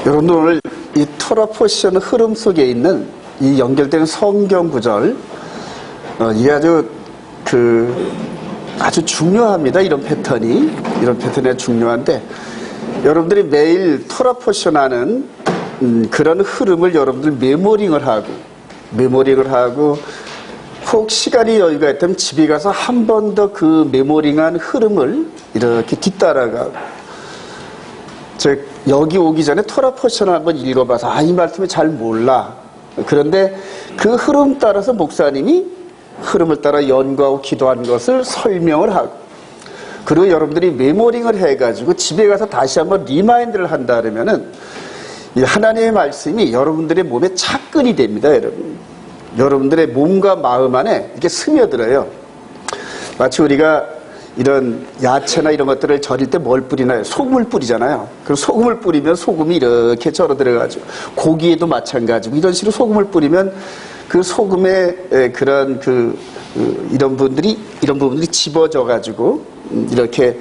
여러분들 오늘 이 토라 포션 흐름 속에 있는 이 연결되는 성경 구절, 이게 아주 중요합니다. 이런 패턴이 중요한데, 여러분들이 매일 토라 포션 하는 그런 흐름을 여러분들 메모링을 하고 혹 시간이 여유가 있다면 집에 가서 한 번 더 그 메모링한 흐름을 이렇게 뒤따라가고, 여기 오기 전에 토라 포션을 한번 읽어봐서 이 말씀을 잘 몰라. 그런데 그 흐름 따라서 목사님이 흐름을 따라 연구하고 기도하는 것을 설명을 하고, 그리고 여러분들이 메모링을 해가지고 집에 가서 다시 한번 리마인드를 한다 그러면은 이 하나님의 말씀이 여러분들의 몸에 착근이 됩니다. 여러분들의 몸과 마음 안에 이렇게 스며들어요. 마치 우리가 이런 야채나 이런 것들을 절일 때 뭘 뿌리나요? 소금을 뿌리잖아요. 그럼 소금을 뿌리면 소금이 이렇게 절어 들어가죠. 고기에도 마찬가지고 이런 식으로 소금을 뿌리면 그 소금의 그런 이런 부분들이 집어져 가지고 이렇게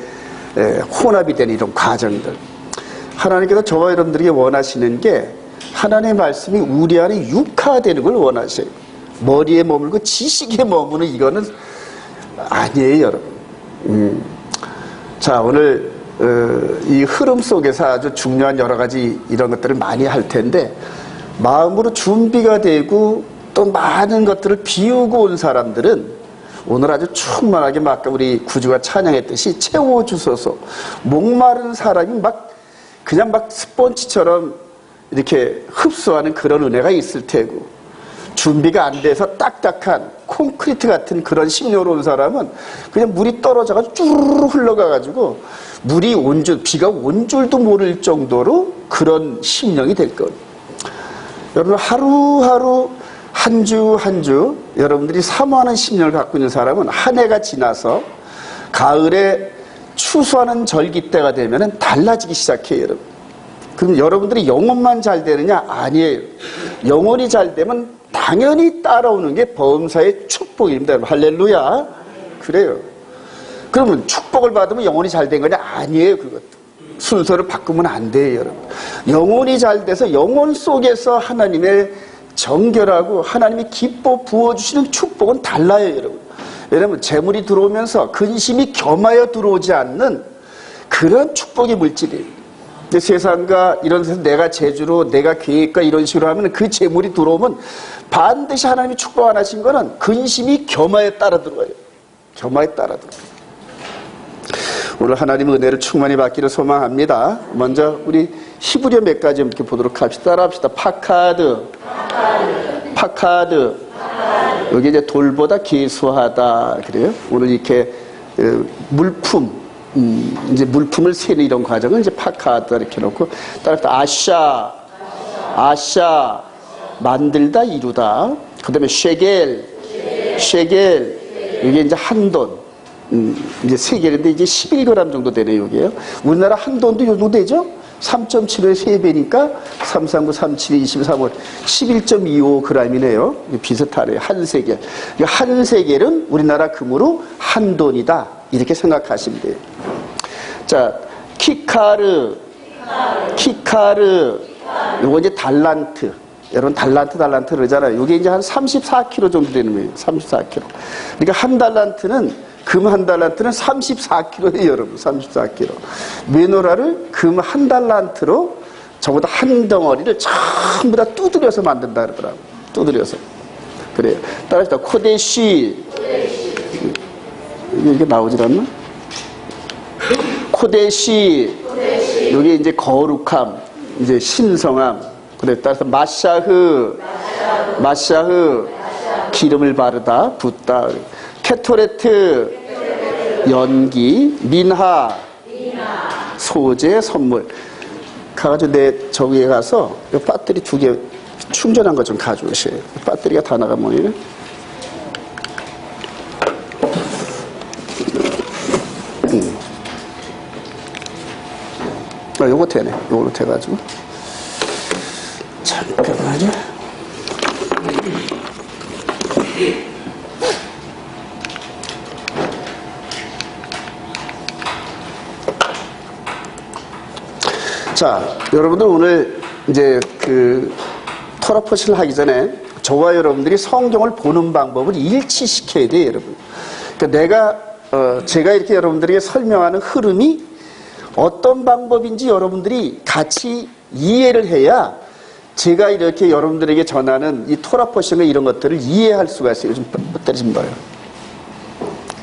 혼합이 되는 이런 과정들. 하나님께서 저와 여러분들에게 원하시는 게 하나님의 말씀이 우리 안에 육화되는 걸 원하셔요. 머리에 머물고 지식에 머무는 이거는 아니에요, 여러분. 자, 오늘 이 흐름 속에서 아주 중요한 여러 가지 이런 것들을 많이 할 텐데, 마음으로 준비가 되고 또 많은 것들을 비우고 온 사람들은 오늘 아주 충만하게 아까 우리 구주가 찬양했듯이 채워주소서. 목마른 사람이 그냥 스펀지처럼 이렇게 흡수하는 그런 은혜가 있을 테고, 준비가 안 돼서 딱딱한 콘크리트 같은 그런 심령으로 온 사람은 그냥 물이 떨어져가지고 쭈르르 흘러가가지고 비가 온 줄도 모를 정도로 그런 심령이 될 거예요. 여러분, 하루하루 한 주 한 주 여러분들이 사모하는 심령을 갖고 있는 사람은 한 해가 지나서 가을에 추수하는 절기 때가 되면 달라지기 시작해요, 여러분. 그럼 여러분들이 영혼만 잘 되느냐? 아니에요. 영혼이 잘 되면 당연히 따라오는 게 범사의 축복입니다. 여러분. 할렐루야. 그래요. 그러면 축복을 받으면 영혼이 잘 된 거냐? 아니에요. 그것도. 순서를 바꾸면 안 돼요, 여러분. 영혼이 잘 돼서 영혼 속에서 하나님의 정결하고 하나님이 기뻐 부어주시는 축복은 달라요, 여러분. 왜냐하면 재물이 들어오면서 근심이 겸하여 들어오지 않는 그런 축복의 물질이에요. 근데 세상과 이런 데서 내가 재주로 내가 계획과 이런 식으로 하면 그 재물이 들어오면 반드시 하나님이 축복 안 하신 거는 근심이 겸하여 따라 들어와요. 겸하여 따라 들어와요. 오늘 하나님의 은혜를 충만히 받기를 소망합니다. 먼저 우리 히브리어 몇 가지 이렇게 보도록 합시다. 따라합시다. 파카드. 여기 이제 돌보다 계수하다. 그래요? 오늘 이렇게 물품, 이제 물품을 세는 이런 과정은 이제 파카드 이렇게 놓고, 따라서 아샤, 만들다, 이루다. 그 다음에 쉐겔. 이게 이제 한 돈. 이제 세겔인데 이제 11g 정도 되네요, 여기에요. 우리나라 한 돈도 이 정도 되죠? 3.75의 3배니까 339, 37, 23, 11.25g이네요. 비슷하네요. 한 세겔. 한 세겔은 우리나라 금으로 한 돈이다. 이렇게 생각하시면 돼요. 자, 키카르. 요거 이제 달란트. 여러분, 달란트 그러잖아요. 이게 이제 한 34kg 정도 되는 거예요. 34kg. 그러니까 한 달란트는 금 한 달란트는 34kg예요, 여러분. 34kg. 메노라를 금 한 달란트로 저보다 한 덩어리를 전부 다 두드려서 만든다 그러더라고요. 두드려서. 그래요. 따라서 코데시. 이게 나오질 않나? 코데시. 여기 이제 거룩함, 이제 신성함. 그래. 따라서 마샤흐. 기름을 바르다, 붓다. 케토레트. 연기. 민하. 소재, 선물. 가가지고 저기에 가서 배터리 2개 충전한 거 좀 가져오세요. 배터리가 다 나가면. 요거 되네. 요걸로 돼가지고. 잠깐만요. 자, 여러분들 오늘 이제 그 토라 포션을 하기 전에 저와 여러분들이 성경을 보는 방법을 일치시켜야 돼요, 여러분. 그러니까 제가 이렇게 여러분들에게 설명하는 흐름이 어떤 방법인지 여러분들이 같이 이해를 해야 제가 이렇게 여러분들에게 전하는 이 토라 포션과 이런 것들을 이해할 수가 있어요. 요즘 떨어진 거예요.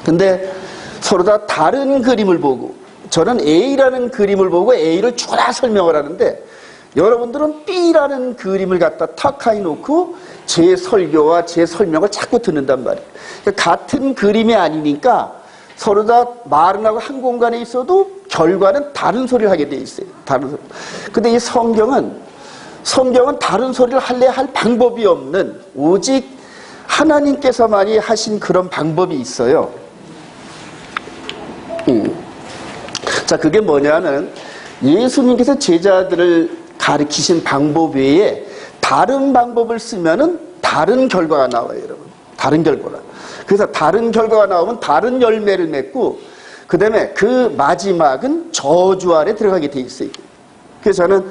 근데 서로 다 다른 그림을 보고, 저는 A라는 그림을 보고 A를 쭉 설명을 하는데, 여러분들은 B라는 그림을 갖다 탁 해놓고 제 설교와 제 설명을 자꾸 듣는단 말이에요. 그러니까 같은 그림이 아니니까 서로 다 말은 하고 한 공간에 있어도 결과는 다른 소리를 하게 돼 있어요. 다른 소리. 근데 이 성경은 다른 소리를 할 방법이 없는, 오직 하나님께서만이 하신 그런 방법이 있어요. 자, 그게 뭐냐면 예수님께서 제자들을 가르치신 방법 외에 다른 방법을 쓰면은 다른 결과가 나와요, 여러분. 다른 결과가. 그래서 다른 결과가 나오면 다른 열매를 맺고, 그 다음에 그 마지막은 저주 아래 들어가게 돼 있어요. 그래서 저는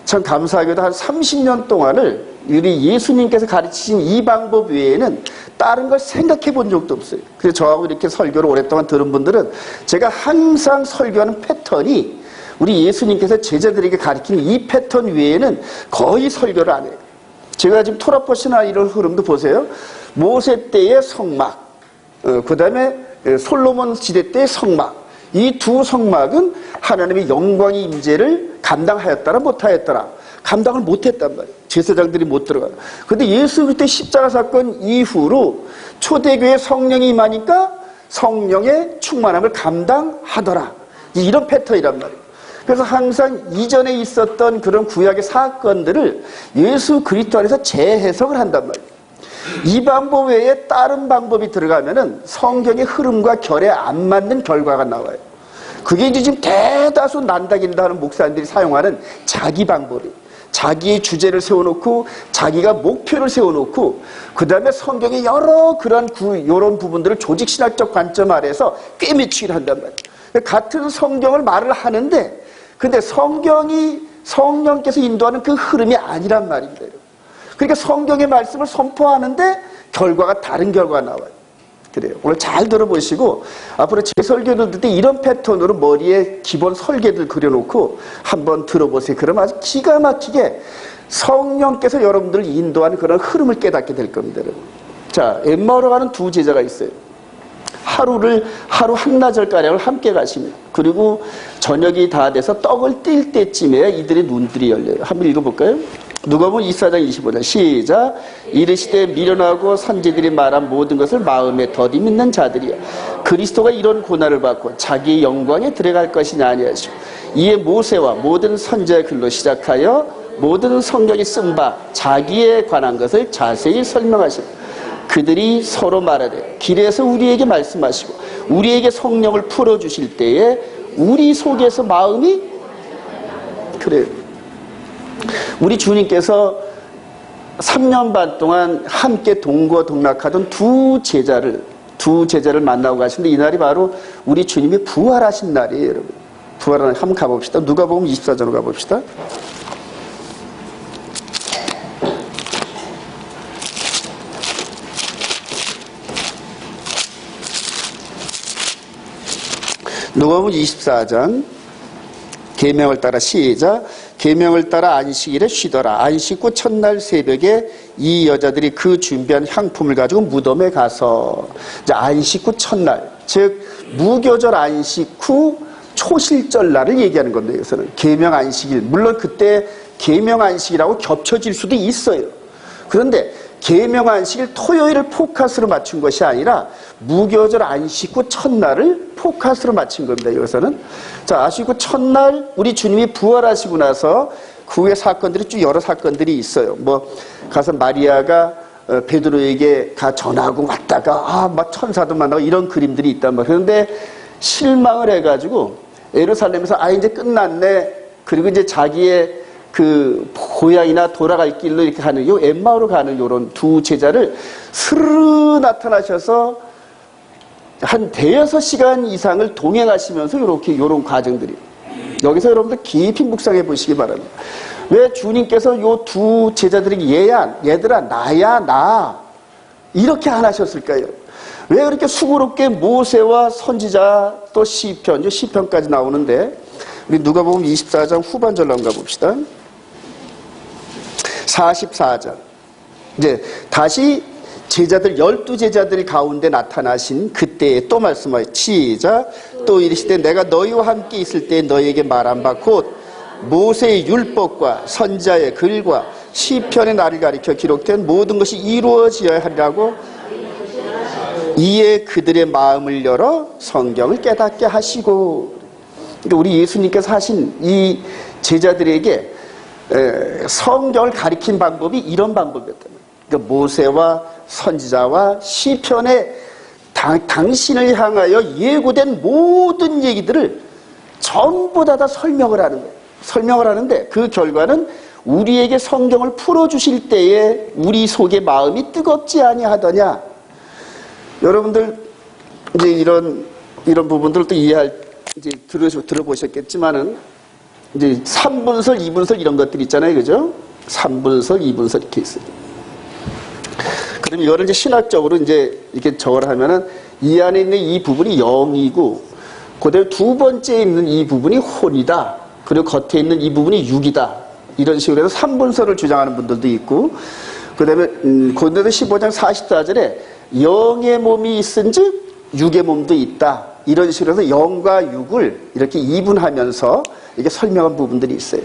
참 감사하게도 한 30년 동안을 우리 예수님께서 가르치신 이 방법 외에는 다른 걸 생각해 본 적도 없어요. 그래서 저하고 이렇게 설교를 오랫동안 들은 분들은 제가 항상 설교하는 패턴이 우리 예수님께서 제자들에게 가르친 이 패턴 외에는 거의 설교를 안 해요. 제가 지금 토라포시나 이런 흐름도 보세요. 모세 때의 성막, 그 다음에 솔로몬 시대 때의 성막, 이 두 성막은 하나님의 영광의 임재를 감당하였더라 못하였더라. 감당을 못했단 말이에요. 제사장들이 못 들어가요. 그런데 예수 그리스도의 십자가 사건 이후로 초대교회 성령이 임하니까 성령의 충만함을 감당하더라. 이런 패턴이란 말이에요. 그래서 항상 이전에 있었던 그런 구약의 사건들을 예수 그리스도 안에서 재해석을 한단 말이에요. 이 방법 외에 다른 방법이 들어가면은 성경의 흐름과 결에 안 맞는 결과가 나와요. 그게 이제 지금 대다수 난다긴다 하는 목사님들이 사용하는 자기 방법이에요. 자기의 주제를 세워놓고 자기가 목표를 세워놓고 그 다음에 성경의 여러 그런 이런 부분들을 조직신학적 관점 아래에서 꿰매치기를 한단 말이에요. 같은 성경을 말을 하는데 근데 성령께서 인도하는 그 흐름이 아니란 말입니다. 그러니까 성경의 말씀을 선포하는데 결과가 다른 결과가 나와요. 그래요. 오늘 잘 들어보시고 앞으로 제 설교를 들을 때 이런 패턴으로 머리에 기본 설계들 그려놓고 한번 들어보세요. 그러면 아주 기가 막히게 성령께서 여러분들을 인도하는 그런 흐름을 깨닫게 될 겁니다. 자, 엠마오로 가는 두 제자가 있어요. 하루 한나절가량을 함께 가십니다. 그리고 저녁이 다 돼서 떡을 띨 때쯤에 이들의 눈들이 열려요. 한번 읽어볼까요? 누가복음 24장 25절 시작. 이르시되 미련하고 선지들이 말한 모든 것을 마음에 더디 믿는 자들이여 그리스도가 이런 고난을 받고 자기의 영광에 들어갈 것이냐 아니하시오. 이에 모세와 모든 선지자의 글로 시작하여 모든 성경이 쓴 바 자기에 관한 것을 자세히 설명하시오. 그들이 서로 말하되 길에서 우리에게 말씀하시고 우리에게 성령을 풀어주실 때에 우리 속에서 마음이 그래요. 우리 주님께서 3년 반 동안 함께 동거동락하던 두 제자를 만나고 가시는데 이날이 바로 우리 주님이 부활하신 날이에요, 여러분. 부활하는 한번 가봅시다. 누가복음 24장으로 가봅시다. 누가복음 24장 계명을 따라 시작. 계명을 따라 안식일에 쉬더라. 안식 후 첫날 새벽에 이 여자들이 그 준비한 향품을 가지고 무덤에 가서 이제 안식 후 첫날, 즉 무교절 안식 후 초실절 날을 얘기하는 건데 여기서는 계명 안식일, 물론 그때 계명 안식이라고 겹쳐질 수도 있어요. 그런데 계명 안식일 토요일을 포커스로 맞춘 것이 아니라 무교절 안식 후 첫날을 포커스로 맞춘 겁니다. 여기서는 자, 안식 후 첫날 우리 주님이 부활하시고 나서 그 후에 사건들이 쭉 여러 사건들이 있어요. 뭐 가서 마리아가 베드로에게 가 전하고 왔다가 막 천사도 만나고 이런 그림들이 있단 말이에요. 그런데 실망을 해가지고 예루살렘에서 이제 끝났네. 그리고 이제 자기의 그 고향이나 돌아갈 길로 이렇게 가는 요 엠마오로 가는 요런 두 제자를 스르르 나타나셔서 한 대여섯 시간 이상을 동행하시면서 요런 과정들이. 여기서 여러분들 깊이 묵상해 보시기 바랍니다. 왜 주님께서 요 두 제자들에게 얘들아 나야 나 이렇게 안 하셨을까요? 왜 그렇게 수고롭게 모세와 선지자 또 시편까지 나오는데, 우리 누가복음 24장 후반절 한번 가봅시다. 44장. 이제 다시 제자들 12제자들 가운데 나타나신 그때에 또 말씀하여 시작. 또 이르시되 내가 너희와 함께 있을 때 너희에게 말한 바 곧 모세의 율법과 선지자의 글과 시편의 나를 가리켜 기록된 모든 것이 이루어지어야 하리라고 이에 그들의 마음을 열어 성경을 깨닫게 하시고. 그러니까 우리 예수님께서 하신 이 제자들에게 성경을 가리킨 방법이 이런 방법이었다. 그러니까 모세와 선지자와 시편에 당신을 향하여 예고된 모든 얘기들을 전부 다 설명을 하는 거예요. 설명을 하는데 그 결과는 우리에게 성경을 풀어주실 때에 우리 속의 마음이 뜨겁지 아니하더냐. 여러분들 이제 이런 부분들을 또 이제 들어보셨겠지만은 이제 3분설, 2분설 이런 것들 있잖아요, 그죠? 3분설, 2분설 이렇게 있어요. 그럼 이거를 이제 신학적으로 이제 이렇게 적어를 하면은 이 안에 있는 이 부분이 영이고, 그다음에 두 번째에 있는 이 부분이 혼이다. 그리고 겉에 있는 이 부분이 육이다. 이런 식으로 해서 3분설을 주장하는 분들도 있고, 그다음에 고린도서 15장 44절에 영의 몸이 있은즉 육의 몸도 있다. 이런 식으로 해서 영과 육을 이렇게 이분하면서 이게 설명한 부분들이 있어요.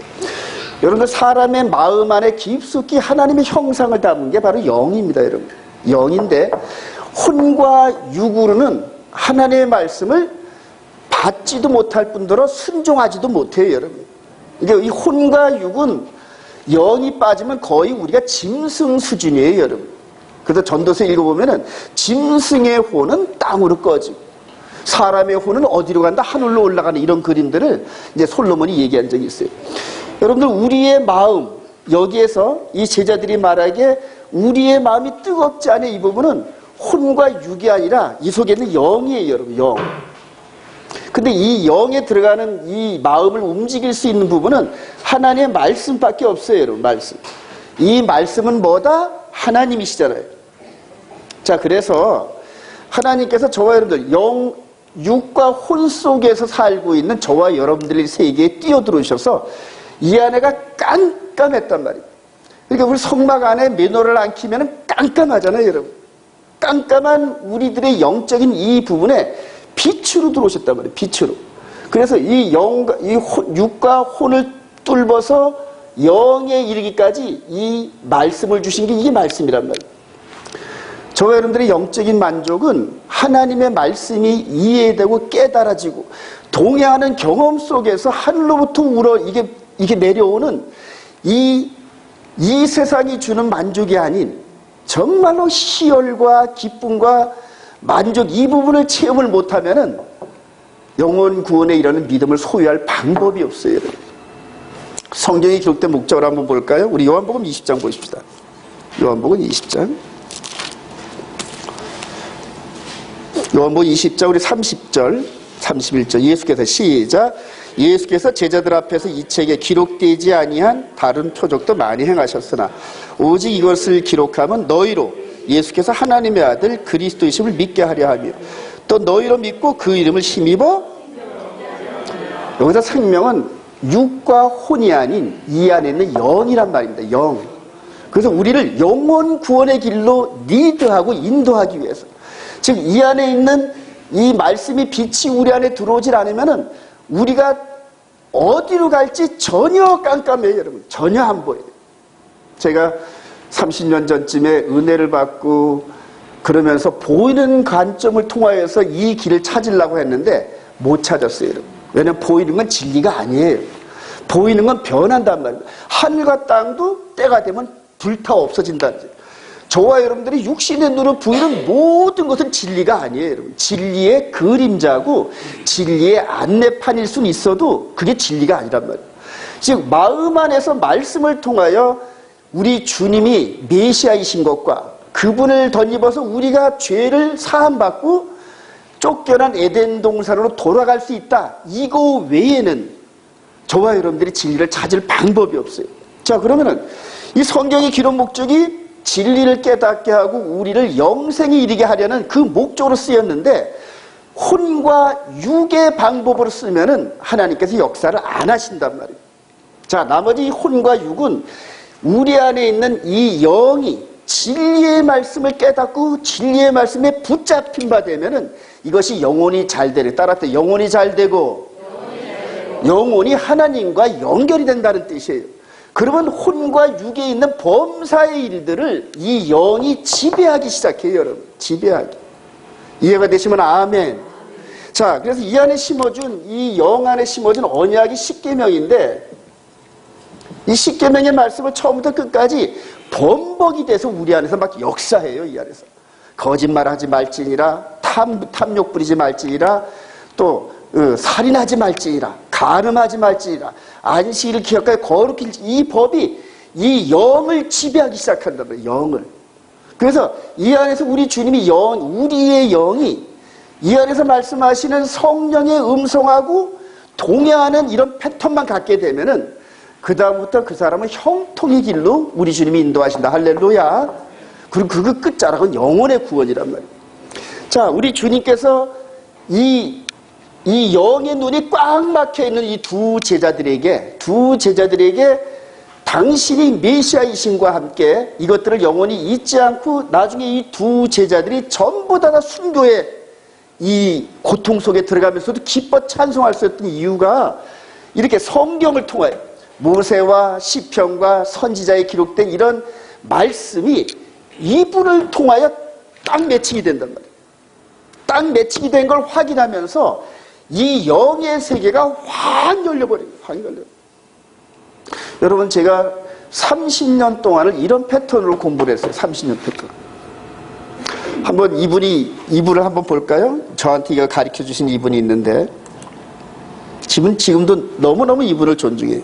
여러분들 사람의 마음 안에 깊숙이 하나님의 형상을 담은 게 바로 영입니다, 여러분. 영인데 혼과 육으로는 하나님의 말씀을 받지도 못할 뿐더러 순종하지도 못해요, 여러분. 그러니까 이 혼과 육은 영이 빠지면 거의 우리가 짐승 수준이에요, 여러분. 그래서 전도서 읽어보면은 짐승의 혼은 땅으로 꺼지고 사람의 혼은 어디로 간다? 하늘로 올라가는 이런 그림들을 이제 솔로몬이 얘기한 적이 있어요. 여러분들 우리의 마음, 여기에서 이 제자들이 말하기에 우리의 마음이 뜨겁지 않은 이 부분은 혼과 육이 아니라 이 속에 있는 영이에요, 여러분. 영. 근데 이 영에 들어가는 이 마음을 움직일 수 있는 부분은 하나님의 말씀밖에 없어요, 여러분. 말씀. 이 말씀은 뭐다? 하나님이시잖아요. 자, 그래서 하나님께서 저와 여러분들 육과 혼 속에서 살고 있는 저와 여러분들의 세계에 뛰어들어오셔서 이 안에가 깜깜했단 말이에요. 그러니까 우리 성막 안에 매너를 안 키면 깜깜하잖아요, 여러분. 깜깜한 우리들의 영적인 이 부분에 빛으로 들어오셨단 말이에요, 빛으로. 그래서 이 육과 혼을 뚫어서 영에 이르기까지 이 말씀을 주신 게 이게 말씀이란 말이에요. 저와 여러분들의 영적인 만족은 하나님의 말씀이 이해되고 깨달아지고 동의하는 경험 속에서 하늘로부터 이게 내려오는 이 세상이 주는 만족이 아닌 정말로 희열과 기쁨과 만족, 이 부분을 체험을 못하면은 영혼 구원에 이르는 믿음을 소유할 방법이 없어요, 여러분. 성경에 기록된 목적을 한번 볼까요? 우리 요한복음 20장 보십시다. 요한복음 20장. 요한복음 20장 우리 30절, 31절 예수께서 시작. 예수께서 제자들 앞에서 이 책에 기록되지 아니한 다른 표적도 많이 행하셨으나 오직 이것을 기록하면 너희로 예수께서 하나님의 아들 그리스도이심을 믿게 하려 하며 또 너희로 믿고 그 이름을 힘입어. 여기서 생명은 육과 혼이 아닌 이 안에 있는 영이란 말입니다. 영. 그래서 우리를 영혼 구원의 길로 리드하고 인도하기 위해서, 즉 이 안에 있는 이 말씀이 빛이 우리 안에 들어오질 않으면은 우리가 어디로 갈지 전혀 깜깜해요, 여러분. 전혀 안 보여요. 제가 30년 전쯤에 은혜를 받고 그러면서 보이는 관점을 통하여서 이 길을 찾으려고 했는데 못 찾았어요, 여러분. 왜냐하면 보이는 건 진리가 아니에요. 보이는 건 변한단 말이에요. 하늘과 땅도 때가 되면 불타 없어진다는 거예요. 저와 여러분들이 육신의 눈으로 보이는 모든 것은 진리가 아니에요, 여러분. 진리의 그림자고 진리의 안내판일 수는 있어도 그게 진리가 아니란 말이에요. 즉 마음 안에서 말씀을 통하여 우리 주님이 메시아이신 것과 그분을 덧입어서 우리가 죄를 사함받고 쫓겨난 에덴 동산으로 돌아갈 수 있다. 이거 외에는 저와 여러분들이 진리를 찾을 방법이 없어요. 자, 그러면은 이 성경의 기록 목적이 진리를 깨닫게 하고 우리를 영생에 이르게 하려는 그 목적으로 쓰였는데, 혼과 육의 방법으로 쓰면은 하나님께서 역사를 안 하신단 말이에요. 자, 나머지 이 혼과 육은 우리 안에 있는 이 영이 진리의 말씀을 깨닫고 진리의 말씀에 붙잡힌 바 되면은 이것이 영혼이 잘 되려, 따라서 영혼이 잘 되고 영혼이 하나님과 연결이 된다는 뜻이에요. 그러면 혼과 육에 있는 범사의 일들을 이 영이 지배하기 시작해요, 여러분. 지배하기. 이해가 되시면 아멘. 자, 그래서 이 안에 심어준, 이 영 안에 심어준 언약이 십계명인데, 이 십계명의 말씀을 처음부터 끝까지 범벅이 돼서 우리 안에서 막 역사해요, 이 안에서. 거짓말하지 말지니라, 탐욕 부리지 말지니라, 또 살인하지 말지니라, 간음하지 말지니라, 안식일을 기억하여 거룩히, 이 법이 이 영을 지배하기 시작한단 말이에요, 영을. 그래서 이 안에서 우리 주님이 우리의 영이 이 안에서 말씀하시는 성령의 음성하고 동의하는 이런 패턴만 갖게 되면은 그 다음부터 그 사람은 형통의 길로 우리 주님이 인도하신다. 할렐루야. 그리고 그 끝자락은 영혼의 구원이란 말이에요. 자, 우리 주님께서 이 영의 눈이 꽉 막혀있는 이 두 제자들에게 당신이 메시아이신과 함께 이것들을 영원히 잊지 않고 나중에 이 두 제자들이 전부 다 순교의 이 고통 속에 들어가면서도 기뻐 찬송할 수 있었던 이유가 이렇게 성경을 통하여 모세와 시편과 선지자에 기록된 이런 말씀이 이분을 통하여 딱 매칭이 된단 말이에요. 딱 매칭이 된 걸 확인하면서 이 영의 세계가 확 열려버려요. 확 열려요. 여러분, 제가 30년 동안을 이런 패턴으로 공부를 했어요. 30년 패턴. 한번 이분을 한번 볼까요? 저한테 이거 가르쳐 주신 이분이 있는데, 지금도 너무너무 이분을 존중해요.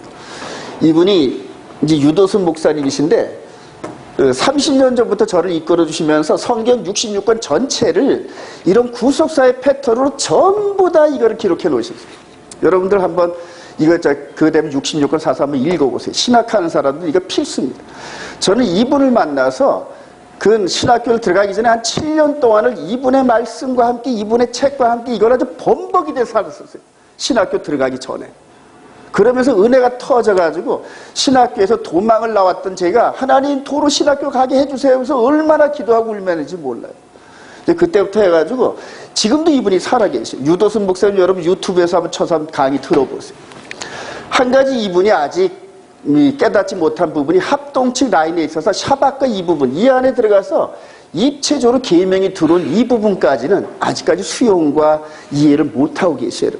이분이 이제 유도순 목사님이신데, 30년 전부터 저를 이끌어 주시면서 성경 66권 전체를 이런 구속사의 패턴으로 전부 다 이거를 기록해 놓으셨어요. 여러분들 한번 이거 그거 되면 66권 사서 한번 읽어보세요. 신학하는 사람들 이거 필수입니다. 저는 이분을 만나서 그 신학교를 들어가기 전에 한 7년 동안을 이분의 말씀과 함께 이분의 책과 함께 이걸 아주 범벅이 돼서 살았었어요. 신학교 들어가기 전에. 그러면서 은혜가 터져가지고 신학교에서 도망을 나왔던 제가 하나님 도로 신학교 가게 해주세요 하면서 얼마나 기도하고 울면는지 몰라요. 그때부터 해가지고 지금도 이분이 살아계세요. 유도순 목사님, 여러분 유튜브에서 한번 쳐서 강의 들어보세요. 한 가지 이분이 아직 깨닫지 못한 부분이 합동측 라인에 있어서 샤박과 이 부분, 이 안에 들어가서 입체적으로 계명이 들어온 이 부분까지는 아직까지 수용과 이해를 못하고 계세요.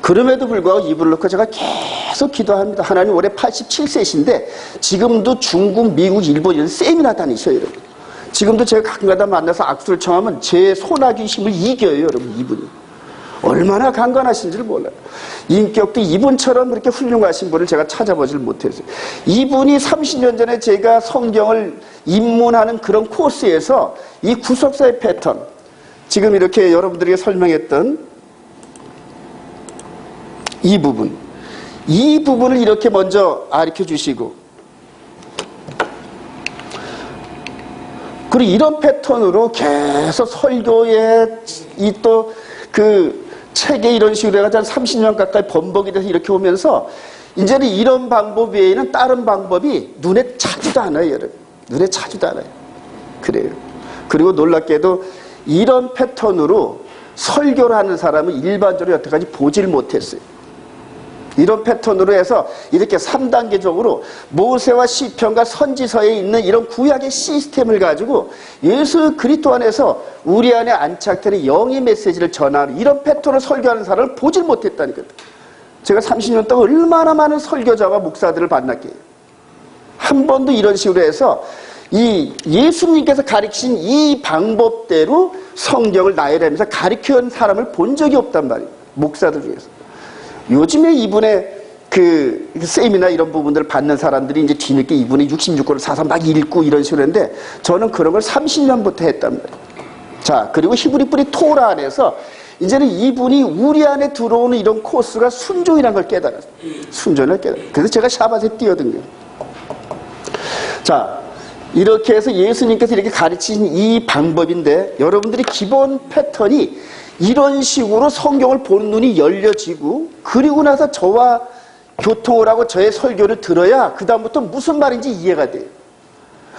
그럼에도 불구하고 이분을 놓고 제가 계속 기도합니다. 하나님 올해 87세신데 지금도 중국, 미국, 일본 이런 세미나 다니셔요, 여러분. 지금도 제가 가끔가다 만나서 악수를 청하면 제 소나기 힘을 이겨요, 여러분. 이분이 얼마나 강건하신지를 몰라요. 인격도 이분처럼 그렇게 훌륭하신 분을 제가 찾아보질 못했어요. 이분이 30년 전에 제가 성경을 입문하는 그런 코스에서 이 구속사의 패턴, 지금 이렇게 여러분들에게 설명했던 이 부분을 이렇게 먼저 가르쳐 주시고, 그리고 이런 패턴으로 계속 설교에 이 또 그 책에 이런 식으로 해가지고 한 30년 가까이 범벅이 돼서 이렇게 오면서 이제는 이런 방법 외에는 다른 방법이 눈에 차지도 않아요, 여러분. 눈에 차지도 않아요. 그래요. 그리고 놀랍게도 이런 패턴으로 설교를 하는 사람은 일반적으로 여태까지 보질 못했어요. 이런 패턴으로 해서 이렇게 3단계적으로 모세와 시편과 선지서에 있는 이런 구약의 시스템을 가지고 예수 그리스도 안에서 우리 안에 안착되는 영의 메시지를 전하는 이런 패턴으로 설교하는 사람을 보질 못했다니까요. 제가 30년 동안 얼마나 많은 설교자와 목사들을 만났게요. 한 번도 이런 식으로 해서 이 예수님께서 가르치신 이 방법대로 성경을 나열하면서 가르쳐온 사람을 본 적이 없단 말이에요. 목사들 중에서. 요즘에 이분의 그 세미나 이런 부분들을 받는 사람들이 이제 뒤늦게 이분의 66권을 사서 막 읽고 이런 식으로 했는데 저는 그런 걸 30년부터 했단 말이에요. 자, 그리고 히브리 뿌리 토라 안에서 이제는 이분이 우리 안에 들어오는 이런 코스가 순종이라는 걸 깨달았어요. 순종을 깨달았어요. 그래서 제가 샤밧에 뛰어든 거예요. 자, 이렇게 해서 예수님께서 이렇게 가르치신 이 방법인데, 여러분들이 기본 패턴이 이런 식으로 성경을 보는 눈이 열려지고, 그리고 나서 저와 교통을 하고 저의 설교를 들어야 그 다음부터 무슨 말인지 이해가 돼요.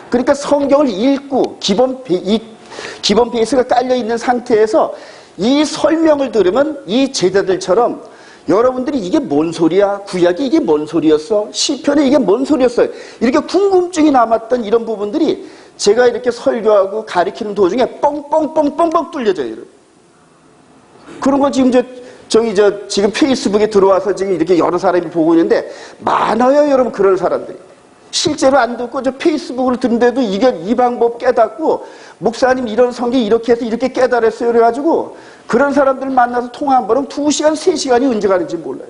그러니까 성경을 읽고 기본 베이스가 깔려있는 상태에서 이 설명을 들으면 이 제자들처럼 여러분들이 이게 뭔 소리야? 구약이 이게 뭔 소리였어? 시편에 이게 뭔 소리였어? 이렇게 궁금증이 남았던 이런 부분들이 제가 이렇게 설교하고 가르치는 도중에 뻥뻥뻥뻥뻥 뚫려져요. 여러분. 그런 거 지금 지금 페이스북에 들어와서 지금 이렇게 여러 사람이 보고 있는데 많아요, 여러분. 그런 사람들이. 실제로 안 듣고 저 페이스북으로 듣는데도 이게 이 방법 깨닫고, 목사님 이런 성경 이렇게 해서 이렇게 깨달았어요. 그래가지고 그런 사람들 만나서 통화 한 번은 2시간, 3시간이 언제 가는지 몰라요.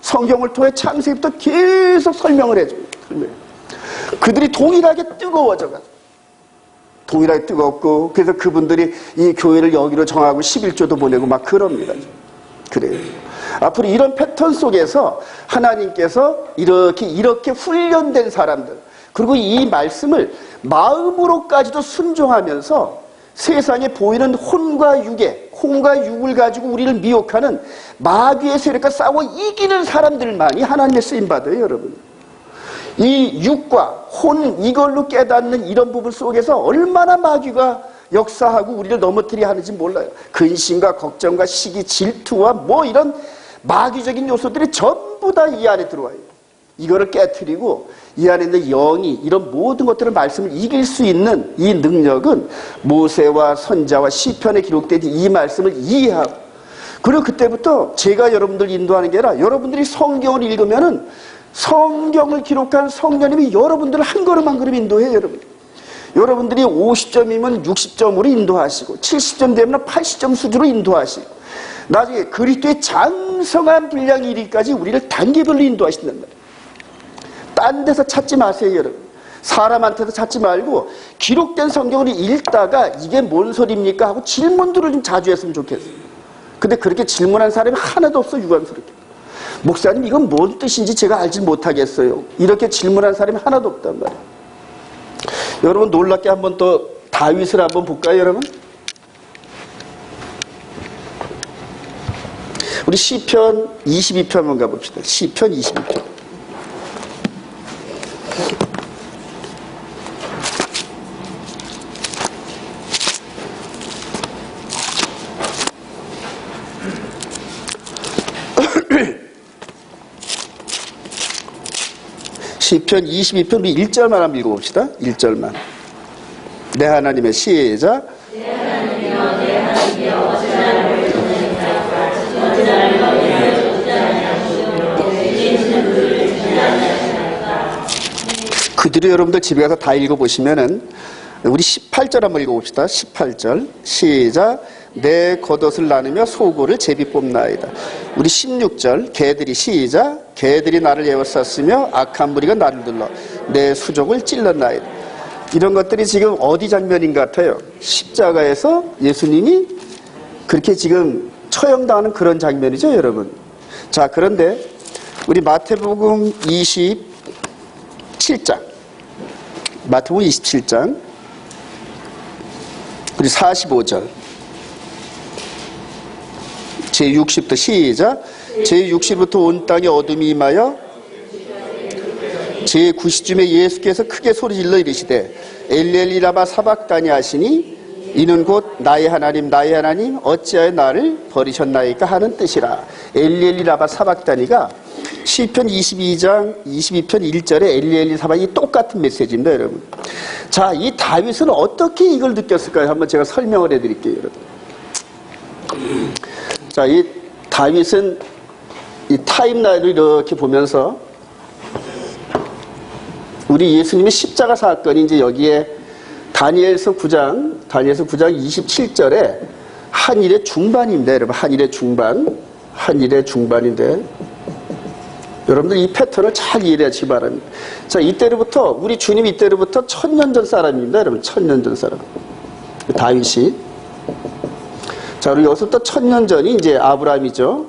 성경을 통해 창세기부터 계속 설명을 해줍니다. 그들이 동일하게 뜨거워져가지고. 동일하게 뜨겁고, 그래서 그분들이 이 교회를 여기로 정하고 11조도 보내고 막 그럽니다. 그래요. 앞으로 이런 패턴 속에서 하나님께서 이렇게 훈련된 사람들, 그리고 이 말씀을 마음으로까지도 순종하면서 세상에 보이는 혼과 육을 가지고 우리를 미혹하는 마귀의 세력과 싸워 이기는 사람들만이 하나님의 쓰임받아요, 여러분. 이 육과 혼, 이걸로 깨닫는 이런 부분 속에서 얼마나 마귀가 역사하고 우리를 넘어뜨리게 하는지 몰라요. 근심과 걱정과 시기, 질투와 뭐 이런 마귀적인 요소들이 전부 다 이 안에 들어와요. 이거를 깨트리고 이 안에 있는 영이 이런 모든 것들을 말씀을 이길 수 있는 이 능력은 모세와 선자와 시편에 기록된 이 말씀을 이해하고, 그리고 그때부터 제가 여러분들 인도하는 게 아니라 여러분들이 성경을 읽으면은 성경을 기록한 성령님이 여러분들을 한 걸음 한 걸음 인도해요, 여러분. 여러분들이 50점이면 60점으로 인도하시고 70점 되면 80점 수준으로 인도하시고 나중에 그리스도의 장성한 분량이 이르기까지 우리를 단계별로 인도하신단 말이에요. 딴 데서 찾지 마세요, 여러분. 사람한테서 찾지 말고 기록된 성경을 읽다가 이게 뭔 소리입니까? 하고 질문들을 좀 자주 했으면 좋겠어요. 근데 그렇게 질문한 사람이 하나도 없어, 유감스럽게. 목사님 이건 뭔 뜻인지 제가 알지 못하겠어요. 이렇게 질문한 사람이 하나도 없단 말이에요. 여러분 놀랍게 한번 또 다윗을 한번 볼까요, 여러분? 우리 시편 22편 한번 가봅시다. 시편 22편. 시편 22편 우리 1절만 한번 읽어봅시다. 1절만. 내 하나님의 시작. 그들이 여러분들 집에 가서 다 읽어보시면은 우리 18절 한번 읽어봅시다. 18절 시작. 내 겉옷을 나누며 속옷을 제비 뽑나이다. 우리 16절 개들이 시작. 개들이 나를 에워쌌으며 악한 무리가 나를 둘러 내 수족을 찔렀나이다. 이런 것들이 지금 어디 장면인 것 같아요? 십자가에서 예수님이 그렇게 지금 처형당하는 그런 장면이죠, 여러분. 자, 그런데 우리 마태복음 27장 마태복음 27장 우리 45절 제60부터 시작. 제60부터 온 땅에 어둠이 임하여 제90쯤에 예수께서 크게 소리질러 이르시되 엘리엘리 라마 사박다니 하시니 이는 곧 나의 하나님 나의 하나님 어찌하여 나를 버리셨나이까 하는 뜻이라. 엘리엘리 라마 사박다니가 시편 22장 22편 1절에 엘리엘리 사박이 똑같은 메시지입니다, 여러분. 자, 이 다윗은 어떻게 이걸 느꼈을까요? 한번 제가 설명을 해드릴게요, 여러분. 자, 이 다윗은 이 타임라인을 이렇게 보면서 우리 예수님의 십자가 사건이 이제 여기에 다니엘서 9장 27절에 한일의 중반입니다, 여러분. 한일의 중반인데 여러분들 이 패턴을 잘 이해하시기 바랍니다. 자, 이때로부터 우리 주님 이때로부터 1000년 전 사람입니다, 여러분. 1000년 전 사람. 다윗이 자, 그리고 여기서부터 1000년 전이 이제 아브라함이죠.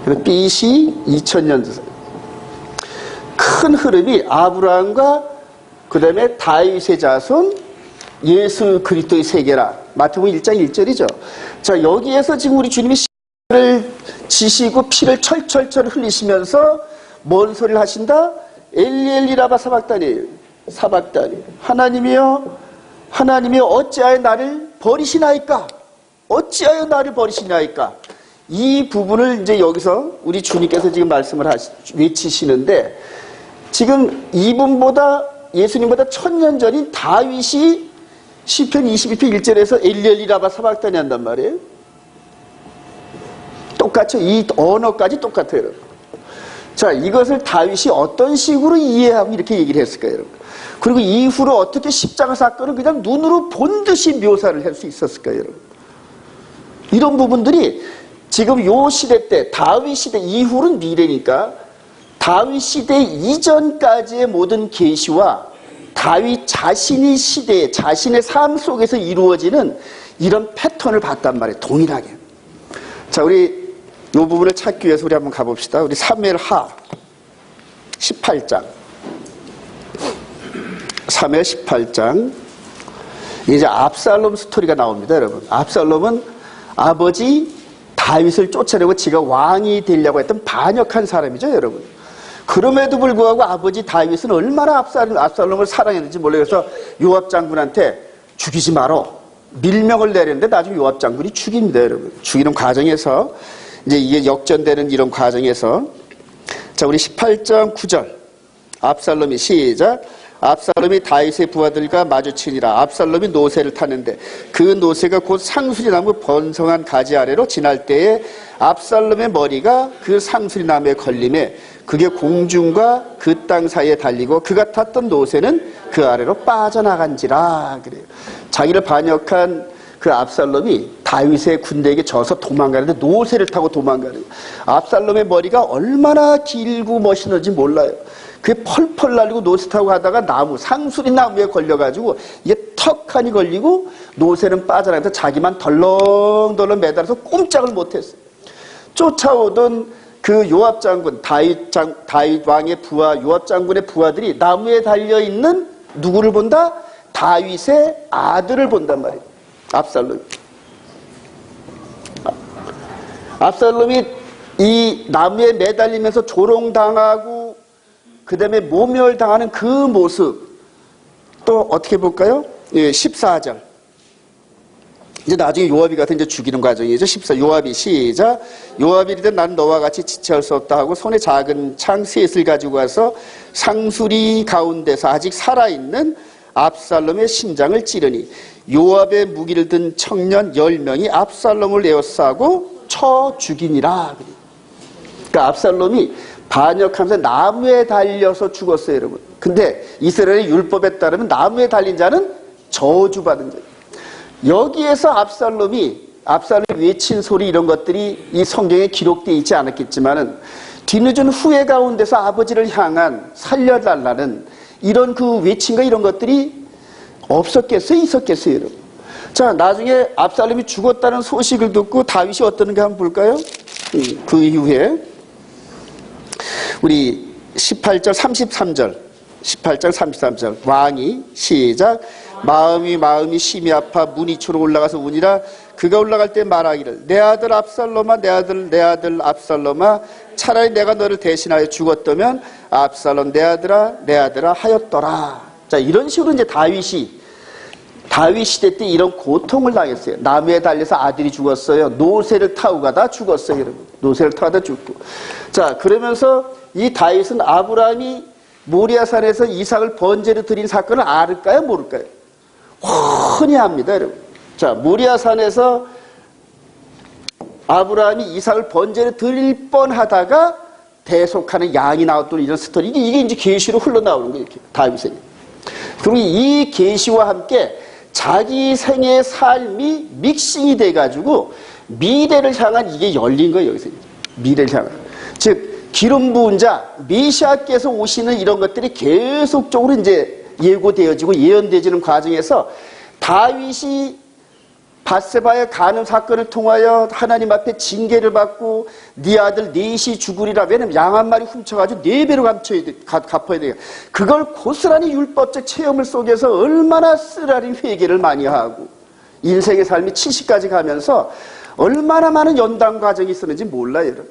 그래서 BC 2000년 전. 큰 흐름이 아브라함과 그 다음에 다윗의 자손, 예수 그리스도의 세계라. 마태복음 1장 1절이죠. 자, 여기에서 지금 우리 주님이 씨를 지시고 피를 철철철 흘리시면서 뭔 소리를 하신다? 엘리 라마 사박다니, 사박다니. 하나님이여, 하나님이여 어찌하여 나를 버리시나이까? 어찌하여 나를 버리시나이까? 이 부분을 이제 여기서 우리 주님께서 지금 말씀을 외치시는데, 지금 이분보다 예수님보다 1000년 전인 다윗이 시편 22편 1절에서 엘리 라마 사박다니 한단 말이에요. 똑같죠? 이 언어까지 똑같아요, 여러분. 자, 이것을 다윗이 어떤 식으로 이해하고 이렇게 얘기를 했을까요, 여러분? 그리고 이후로 어떻게 십자가 사건을 그냥 눈으로 본 듯이 묘사를 할 수 있었을까요, 여러분? 이런 부분들이 지금 요 시대 때, 다윗 시대 이후는 미래니까 다윗 시대 이전까지의 모든 계시와 다윗 자신의 시대에 자신의 삶 속에서 이루어지는 이런 패턴을 봤단 말이에요. 동일하게. 자, 우리 이 부분을 찾기 위해서 우리 한번 가봅시다. 우리 사무엘하 18장. 사무엘 18장. 이제 압살롬 스토리가 나옵니다, 여러분. 압살롬은 아버지 다윗을 쫓아내고 지가 왕이 되려고 했던 반역한 사람이죠, 여러분. 그럼에도 불구하고 아버지 다윗은 얼마나 압살롬을 사랑했는지 몰라요. 그래서 요압 장군한테 죽이지 마라 밀명을 내렸는데 나중에 요압 장군이 죽입니다, 여러분. 죽이는 과정에서 이제 이게 역전되는 이런 과정에서 자, 우리 18장 9절 압살롬이 시작. 압살롬이 다윗의 부하들과 마주치니라. 압살롬이 노새를 타는데 그 노새가 곧 상수리나무 번성한 가지 아래로 지날 때에 압살롬의 머리가 그 상수리나무에 걸림에 그게 공중과 그 땅 사이에 달리고 그가 탔던 노새는 그 아래로 빠져나간지라. 그래요. 자기를 반역한 그 압살롬이 다윗의 군대에게 져서 도망가는데 노새를 타고 도망가는. 압살롬의 머리가 얼마나 길고 멋있는지 몰라요. 그게 펄펄 날리고 노새 타고 가다가 나무, 상수리 나무에 걸려가지고 이게 턱하니 걸리고 노새는 빠져나가서 자기만 덜렁덜렁 매달아서 꼼짝을 못했어요. 쫓아오던 그 요압 장군, 다윗 왕의 부하, 요압 장군의 부하들이 나무에 달려있는 누구를 본다? 다윗의 아들을 본단 말이에요. 압살롬. 압살롬이 이 나무에 매달리면서 조롱당하고 그 다음에 모멸당하는 그 모습 또 어떻게 볼까요? 예, 14절. 이제 나중에 요압이 같은 이제 죽이는 과정이죠. 14. 요압이 시작. 요압이 이르되 난 너와 같이 지체할 수 없다 하고 손에 작은 창 셋을 가지고 와서 상수리 가운데서 아직 살아있는 압살롬의 심장을 찌르니 요압의 무기를 든 청년 10명이 압살롬을 에워싸고 쳐 죽이니라. 그러니까 압살롬이 반역하면서 나무에 달려서 죽었어요, 여러분. 근데 이스라엘의 율법에 따르면 나무에 달린 자는 저주받은 자예요. 여기에서 압살롬이 외친 소리 이런 것들이 이 성경에 기록되어 있지 않았겠지만은 뒤늦은 후회 가운데서 아버지를 향한 살려달라는 이런 그 외침과 이런 것들이 없었겠어요? 있었겠어요, 여러분? 자, 나중에 압살롬이 죽었다는 소식을 듣고 다윗이 어떠는가 한번 볼까요? 그 이후에 우리 18절 33절 18장 33절 왕이 시작. 마음이 심히 아파 문이초로 올라가서 우니라. 그가 올라갈 때 말하기를 내 아들 압살롬아 내 아들 압살롬아 차라리 내가 너를 대신하여 죽었다면 압살롬 내 아들아 하였더라. 자, 이런 식으로 이제 다윗 시대 때 이런 고통을 당했어요. 나무에 달려서 아들이 죽었어요. 노새를 타고 가다 죽었어요, 여러분. 노새를 타고 가다 죽고. 자, 그러면서 이 다윗은 아브라함이 모리아산에서 이삭을 번제로 드린 사건을 알을까요, 모를까요? 훤히 압니다, 여러분. 자, 모리아산에서 아브라함이 이삭을 번제로 드릴 뻔하다가 대속하는 양이 나왔던 이런 스토리. 이게 이제 계시로 흘러나오는 거예요, 이렇게 다윗에게. 그리고 이 계시와 함께 자기 생의 삶이 믹싱이 돼가지고 미래를 향한 이게 열린 거예요, 여기서. 미래를 향한. 즉, 기름 부은 자, 메시아께서 오시는 이런 것들이 계속적으로 이제 예고되어지고 예언되어지는 과정에서 다윗이 밧세바의 간음 사건을 통하여 하나님 앞에 징계를 받고 네 아들 넷이 죽으리라. 왜냐면 양 한 마리 훔쳐가지고 4배로 갚아야 돼요. 그걸 고스란히 율법적 체험을 속에서 얼마나 쓰라린 회개를 많이 하고 인생의 삶이 70까지 가면서 얼마나 많은 연단 과정이 있었는지 몰라요, 여러분.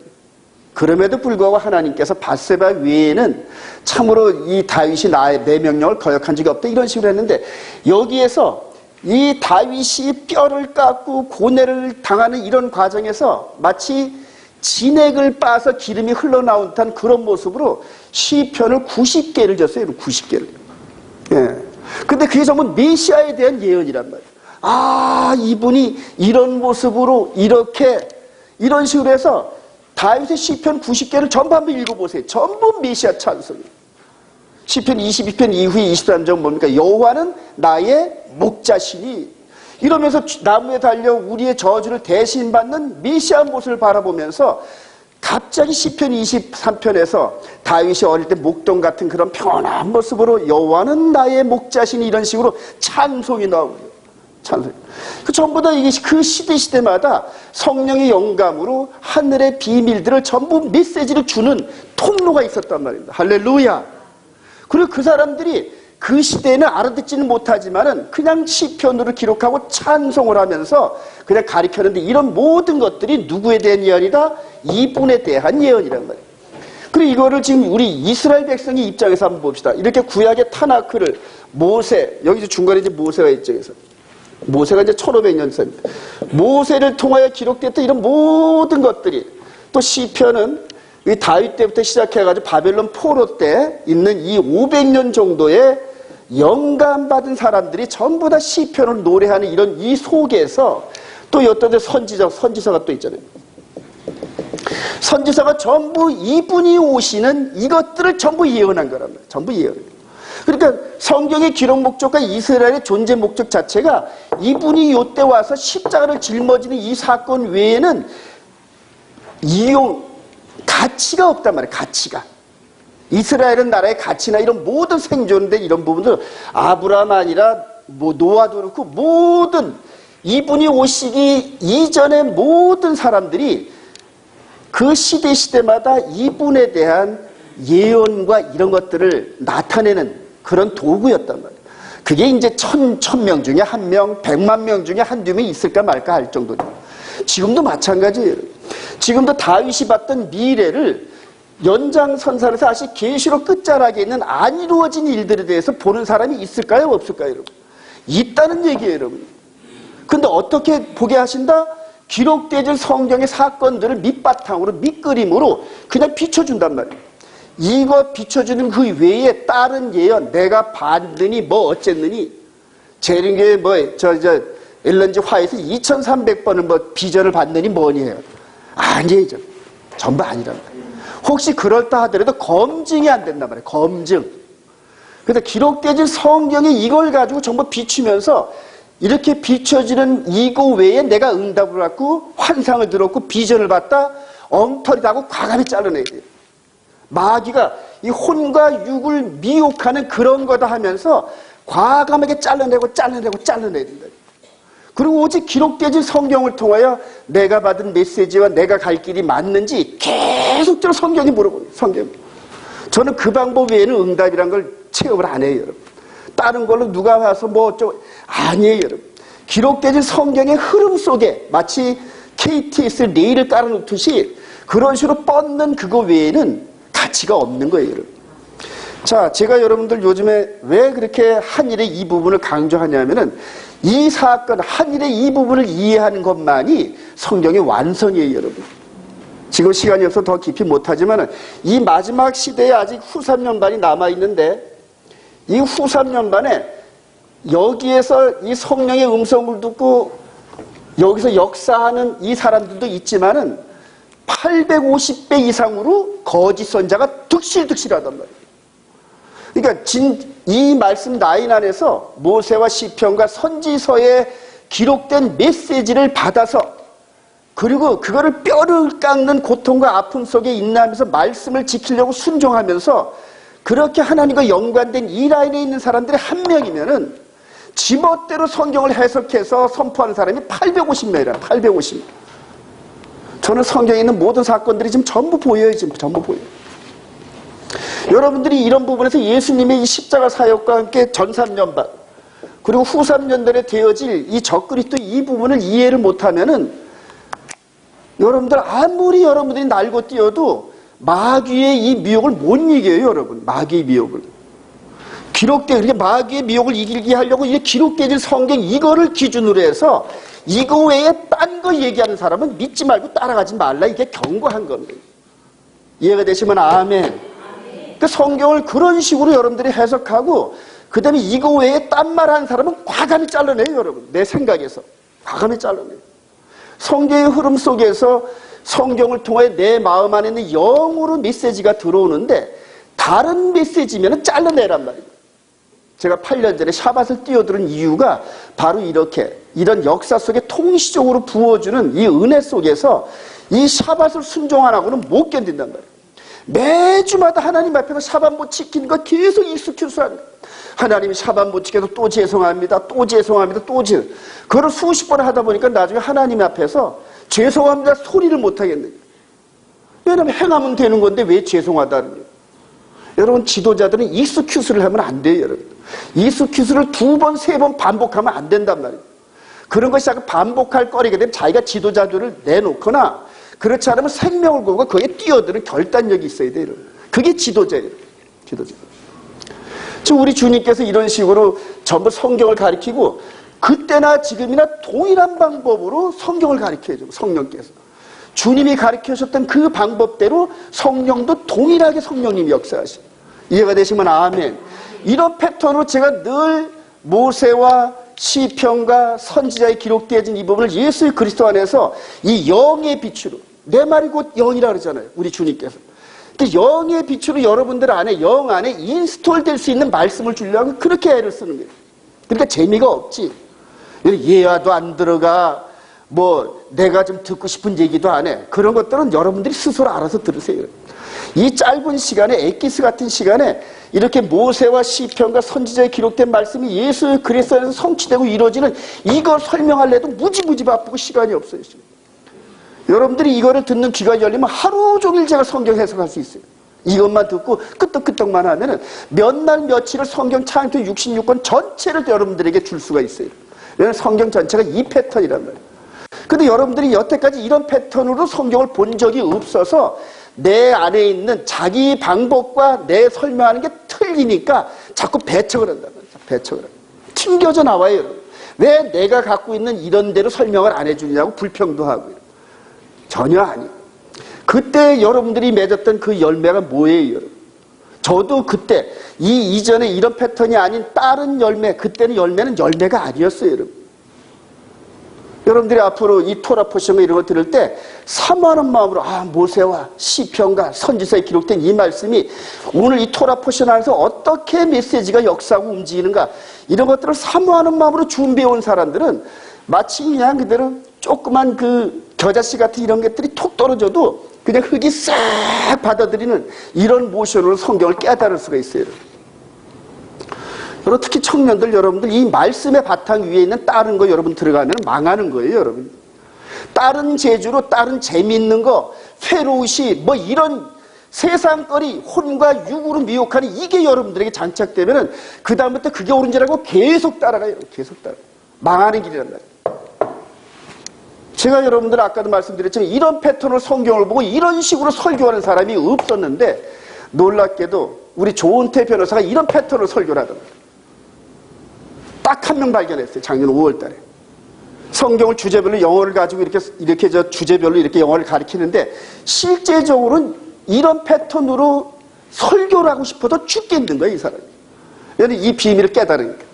그럼에도 불구하고 하나님께서 밧세바 외에는 참으로 이 다윗이 내 명령을 거역한 적이 없다 이런 식으로 했는데, 여기에서 이 다윗이 뼈를 깎고 고뇌를 당하는 이런 과정에서 마치 진액을 빠서 기름이 흘러나온 듯한 그런 모습으로 시편을 90개를 졌어요. 90개를. 예. 근데 그게 전부 메시아에 대한 예언이란 말이에요. 아, 이분이 이런 모습으로 이런 식으로 해서 다윗의 시편 90개를 전부 한번 읽어보세요. 전부 메시아 찬송이에요. 시편 22편 이후에 23절 뭡니까? 여호와는 나의 목자시니, 이러면서 나무에 달려 우리의 저주를 대신 받는 메시아 모습을 바라보면서 갑자기 시편 23편에서 다윗이 어릴 때 목동 같은 그런 편안한 모습으로 여호와는 나의 목자시니 이런 식으로 찬송이 나오고요. 찬송. 그 전부 다 이게 그 시대마다 성령의 영감으로 하늘의 비밀들을 전부 메시지를 주는 통로가 있었단 말입니다. 할렐루야. 그리고 그 사람들이 그 시대에는 알아듣지는 못하지만은 그냥 시편으로 기록하고 찬송을 하면서 그냥 가리켰는데, 이런 모든 것들이 누구에 대한 예언이다? 이분에 대한 예언이란 말이에요. 그리고 이거를 지금 우리 이스라엘 백성의 입장에서 한번 봅시다. 이렇게 구약의 타나크를 모세, 여기 중간에 이제 모세가 있죠. 모세가 이제 1500년 전입니다. 모세를 통하여 기록됐던 이런 모든 것들이, 또 시편은 이 다윗 때부터 시작해가지고 바벨론 포로 때 있는 이 500년 정도의 영감받은 사람들이 전부 다 시편을 노래하는 이런 이 속에서 또 어떤 데 선지서가 또 있잖아요. 선지서가 전부 이분이 오시는 이것들을 전부 예언한 거란 말이에요. 전부 예언. 그러니까 성경의 기록 목적과 이스라엘의 존재 목적 자체가 이분이 요때 와서 십자가를 짊어지는 이 사건 외에는 가치가 없단 말이에요. 가치가. 이스라엘은 나라의 가치나 이런 모든 생존대 이런 부분들, 아브라함 아니라 노아도 그렇고 모든 이분이 오시기 이전의 모든 사람들이 그 시대마다 이분에 대한 예언과 이런 것들을 나타내는 그런 도구였단 말이에요. 그게 이제 1000명 중에 1명, 100만 중에 한두 명이 있을까 말까 할 정도죠. 지금도 마찬가지예요. 지금도 다윗이 봤던 미래를 연장선상에서 아시 계시록 끝자락에 있는 안 이루어진 일들에 대해서 보는 사람이 있을까요? 없을까요? 여러분? 있다는 얘기예요, 여러분. 근데 어떻게 보게 하신다? 기록되어진 성경의 사건들을 밑바탕으로, 밑그림으로 그냥 비춰준단 말이에요. 이거 비춰주는 그 외에 다른 예언, 내가 봤느니 뭐 어쨌느니, 재림교회 엘런지 화에서 2300번을 비전을 봤느니 뭐니 해요. 아니죠. 전부 아니란 말이에요. 혹시 그럴다 하더라도 검증이 안 된단 말이에요. 검증. 그래서 기록되어진 성경에 이걸 가지고 전부 비추면서 이렇게 비춰지는 이거 외에 내가 응답을 받고 환상을 들었고 비전을 봤다, 엉터리다 하고 과감히 잘라내야 돼요. 마귀가 이 혼과 육을 미혹하는 그런 거다 하면서 과감하게 잘라내야 된다. 그리고 오직 기록되어진 성경을 통하여 내가 받은 메시지와 내가 갈 길이 맞는지 계속적으로 성경이 물어봅니다. 성경. 저는 그 방법 외에는 응답이란 걸 체험을 안 해요, 여러분. 다른 걸로 누가 와서 아니에요, 여러분. 기록되어진 성경의 흐름 속에 마치 KTX 레일을 깔아놓듯이 그런 식으로 뻗는 그거 외에는 가치가 없는 거예요, 여러분. 자, 제가 여러분들 요즘에 왜 그렇게 한일의 이 부분을 강조하냐면은 이 사건, 한일의 이 부분을 이해하는 것만이 성경의 완성이에요, 여러분. 지금 시간이 없어서 더 깊이 못하지만 이 마지막 시대에 아직 후 3년반이 남아있는데 이 후 3년반에 여기에서 이 성령의 음성을 듣고 여기서 역사하는 이 사람들도 있지만은 850배 이상으로 거짓 선자가 득실득실하단 말이에요. 그러니까 이 말씀 라인 안에서 모세와 시편과 선지서에 기록된 메시지를 받아서 그리고 그거를 뼈를 깎는 고통과 아픔 속에 인내하면서 말씀을 지키려고 순종하면서 그렇게 하나님과 연관된 이 라인에 있는 사람들이 한 명이면은 지멋대로 성경을 해석해서 선포하는 사람이 850명이라 850명. 저는 성경에 있는 모든 사건들이 지금 전부 보여요. 지금 전부 보여요. 여러분들이 이런 부분에서 예수님의 이 십자가 사역과 함께 전 3년반 그리고 후 3년간에 되어질 이 적그리스도 이 부분을 이해를 못하면은 여러분들 아무리 여러분들이 날고 뛰어도 마귀의 이 미혹을 못 이겨요. 여러분 마귀의 미혹을 이렇게 마귀의 미혹을 이기게 하려고 이게 기록되어진 성경 이거를 기준으로 해서 이거 외에 딴 거 얘기하는 사람은 믿지 말고 따라가지 말라. 이게 경고한 겁니다. 이해가 되시면 아멘. 그 성경을 그런 식으로 여러분들이 해석하고 그 다음에 이거 외에 딴 말 하는 사람은 과감히 잘라내요. 여러분 내 생각에서 과감히 잘라내요. 성경의 흐름 속에서 성경을 통해 내 마음 안에 있는 영으로 메시지가 들어오는데 다른 메시지면 잘라내란 말이에요. 제가 8년 전에 샤밧을 뛰어들은 이유가 바로 이런 역사 속에 통시적으로 부어주는 이 은혜 속에서 이 샤밧을 순종 안 하고는 못 견딘단 말이에요. 매주마다 하나님 앞에서 샤밧 못 지키는 거 계속 익스큐스 하는 거예요. 하나님이 샤밧 못 지켜서 또 죄송합니다. 또 죄송합니다. 또 죄송합니다. 그걸 수십 번 하다 보니까 나중에 하나님 앞에서 죄송합니다 소리를 못 하겠는 거예요. 왜냐하면 행하면 되는 건데 왜 죄송하다는 거예요. 여러분 지도자들은 익스큐스를 하면 안 돼요. 여러분 익스큐스를 2번, 3번 반복하면 안 된단 말이에요. 그런 것이 자꾸 반복할 거리게 되면 자기가 지도자들을 내놓거나 그렇지 않으면 생명을 걸고 거기에 뛰어드는 결단력이 있어야 돼요. 그게 지도자예요. 지도자. 지금 우리 주님께서 이런 식으로 전부 성경을 가르치고 그때나 지금이나 동일한 방법으로 성경을 가르쳐야죠. 성령께서. 주님이 가르치셨던 그 방법대로 성령도 동일하게 성령님이 역사하시고 이해가 되시면 아멘. 이런 패턴으로 제가 늘 모세와 시편과 선지자에 기록되어진 이 부분을 예수 그리스도 안에서 이 영의 빛으로 내 말이 곧 영이라 그러잖아요. 우리 주님께서. 영의 빛으로 여러분들 안에 영 안에 인스톨 될 수 있는 말씀을 주려고 그렇게 애를 쓰는 거예요. 그러니까 재미가 없지. 예화도 안 들어가 뭐 내가 좀 듣고 싶은 얘기도 안 해. 그런 것들은 여러분들이 스스로 알아서 들으세요. 이 짧은 시간에 엑기스 같은 시간에 이렇게 모세와 시편과 선지자에 기록된 말씀이 예수 그리스도 안에서 성취되고 이루어지는 이걸 설명하려도 무지무지 바쁘고 시간이 없어요. 여러분들이 이거를 듣는 귀가 열리면 하루 종일 제가 성경 해석할 수 있어요. 이것만 듣고 끄떡끄떡만 하면은 몇 날 며칠을 성경 창조 66권 전체를 여러분들에게 줄 수가 있어요. 왜냐하면 성경 전체가 이 패턴이란 말이에요. 근데 여러분들이 여태까지 이런 패턴으로 성경을 본 적이 없어서 내 안에 있는 자기 방법과 내 설명하는 게 틀리니까 자꾸 배척을 한단 말이에요. 배척을 합니다. 튕겨져 나와요. 여러분. 왜 내가 갖고 있는 이런 대로 설명을 안 해주냐고 불평도 하고요. 전혀 아니에요. 그때 여러분들이 맺었던 그 열매가 뭐예요, 여러분? 저도 그때 이전에 이런 패턴이 아닌 다른 열매, 그때는 열매는 열매가 아니었어요, 여러분. 여러분들이 앞으로 이 토라 포션 이런 거 들을 때 사모하는 마음으로 모세와 시편과 선지서에 기록된 이 말씀이 오늘 이 토라 포션 안에서 어떻게 메시지가 역사하고 움직이는가 이런 것들을 사모하는 마음으로 준비해온 사람들은 마치 그냥 그대로 조그만 그 겨자씨 같은 이런 것들이 톡 떨어져도 그냥 흙이 싹 받아들이는 이런 모션으로 성경을 깨달을 수가 있어요. 여러분 특히 청년들 여러분들 이 말씀의 바탕 위에 있는 다른 거 여러분 들어가면 망하는 거예요. 여러분 다른 재주로 다른 재미있는 거 페로우시 뭐 이런 세상거리 혼과 육으로 미혹하는 이게 여러분들에게 장착되면은 그 다음부터 그게 옳은 줄 알고 계속 따라가요. 계속 따라 망하는 길이란 말이에요. 제가 여러분들 아까도 말씀드렸지만 이런 패턴으로 성경을 보고 이런 식으로 설교하는 사람이 없었는데 놀랍게도 우리 조은태 변호사가 이런 패턴으로 설교를 하더라고요. 딱 한 명 발견했어요. 작년 5월 달에. 성경을 주제별로 영어를 가지고 이렇게 주제별로 이렇게 영어를 가르치는데 실제적으로는 이런 패턴으로 설교를 하고 싶어도 죽겠는 거예요, 이 사람이. 왜냐하면 이 비밀을 깨달으니까.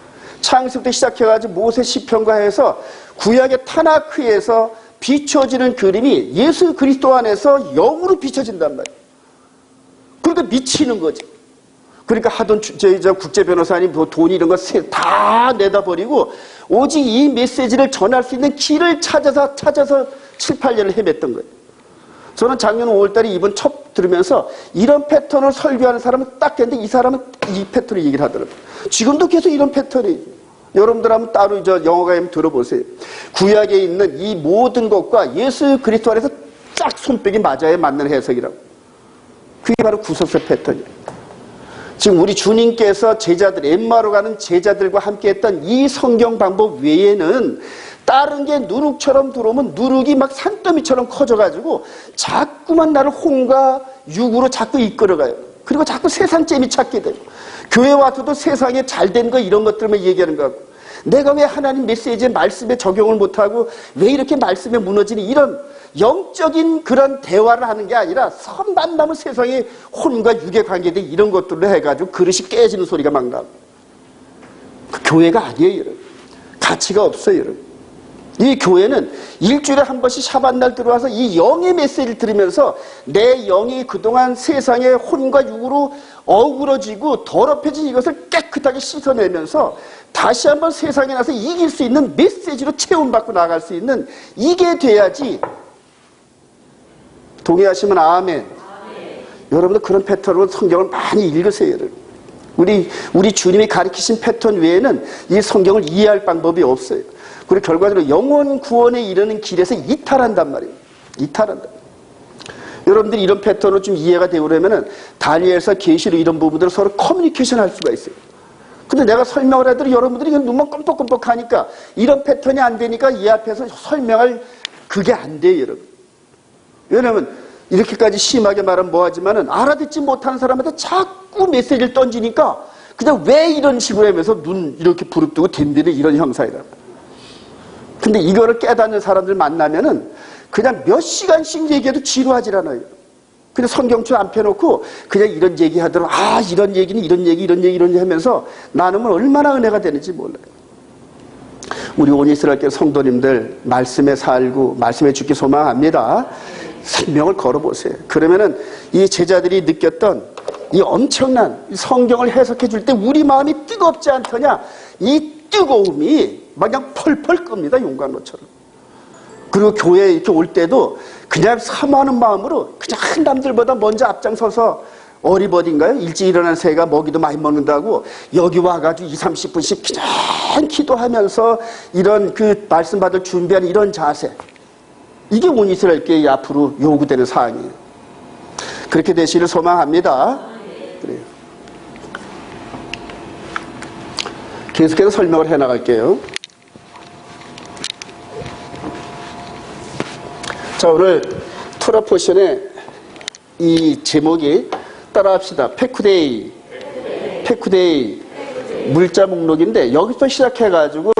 창세부터 시작해가지고 모세 시편과 해서 구약의 타나크에서 비춰지는 그림이 예수 그리스도 안에서 영으로 비춰진단 말이에요. 그러니까 미치는 거지. 그러니까 하던 저 국제 변호사님 뭐 돈 이런 거 다 내다 버리고 오직 이 메시지를 전할 수 있는 길을 찾아서 7, 8년을 헤맸던 거예요. 저는 작년 5월달에 이번 첫 들으면서 이런 패턴을 설교하는 사람은 딱 했는데 이 사람은 이 패턴을 얘기를 하더라고요. 지금도 계속 이런 패턴이 여러분들 한번 따로 영어 가면 들어보세요. 구약에 있는 이 모든 것과 예수 그리스도 안에서 쫙 손뼉이 맞아야 맞는 해석이라고. 그게 바로 구속사 패턴이에요. 지금 우리 주님께서 제자들, 엠마오로 가는 제자들과 함께 했던 이 성경 방법 외에는 다른 게 누룩처럼 들어오면 누룩이 막 산더미처럼 커져가지고 자꾸만 나를 혼과 육으로 자꾸 이끌어가요. 그리고 자꾸 세상 재미 찾게 돼요. 교회 와서도 세상에 잘된 거 이런 것들만 얘기하는 거 같고, 내가 왜 하나님 메시지의 말씀에 적용을 못하고 왜 이렇게 말씀에 무너지니, 이런 영적인 그런 대화를 하는 게 아니라 선만 남은 세상에 혼과 육에 관계된 이런 것들로 해가지고 그릇이 깨지는 소리가 막 나고. 그 교회가 아니에요, 여러분. 가치가 없어요, 여러분. 이 교회는 일주일에 한 번씩 샤밧날 들어와서 이 영의 메시지를 들으면서 내 영이 그동안 세상의 혼과 육으로 어우러지고 더럽혀진 이것을 깨끗하게 씻어내면서 다시 한번 세상에 나서 이길 수 있는 메시지로 체험받고 나갈 수 있는, 이게 돼야지. 동의하시면 아멘. 여러분들 그런 패턴으로 성경을 많이 읽으세요, 여러분. 우리 주님이 가르치신 패턴 외에는 이 성경을 이해할 방법이 없어요. 그리고 결과적으로 영원 구원에 이르는 길에서 이탈한단 말이에요. 이탈한다. 여러분들이 이런 패턴으로 좀 이해가 되려면은 다니엘서 계시로 이런 부분들을 서로 커뮤니케이션 할 수가 있어요. 근데 내가 설명을 해도 여러분들이 그냥 눈만 껌뻑껌뻑 하니까, 이런 패턴이 안 되니까 이 앞에서 설명할 그게 안 돼요, 여러분. 왜냐면 이렇게까지 심하게 말하면 뭐하지만은 알아듣지 못하는 사람한테 자꾸 메시지를 던지니까 그냥 왜 이런 식으로 하면서 눈 이렇게 부릅뜨고 딘디는 이런 형상이다. 근데 이거를 깨닫는 사람들 만나면은 그냥 몇 시간씩 얘기해도 지루하질 않아요. 근데 성경책 안 펴놓고 그냥 이런 얘기 하더라도, 이런 얘기는 이런 얘기 하면서 나누면 얼마나 은혜가 되는지 몰라요. 우리 온 이스라엘 성도님들 말씀에 살고 말씀에 죽기 소망합니다. 생명을 걸어보세요. 그러면은 이 제자들이 느꼈던 이 엄청난 성경을 해석해 줄 때 우리 마음이 뜨겁지 않더냐, 이 뜨거움이 막 그냥 펄펄 끕니다, 용광로처럼. 그리고 교회에 이렇게 올 때도 그냥 사모하는 마음으로 그냥 남들보다 먼저 앞장서서, 어리버디인가요? 일찍 일어난 새가 먹이도 많이 먹는다고 여기 와가지고 20-30분씩 그냥 기도하면서 이런 그 말씀 받을 준비하는 이런 자세, 이게 온 이스라엘 교회에 앞으로 요구되는 사항이에요. 그렇게 되시를 소망합니다. 그래요. 계속해서 설명을 해나갈게요. 자, 오늘 토라 포션의 이 제목이 따라합시다. 페쿠데이. 물자 목록인데, 여기서 시작해가지고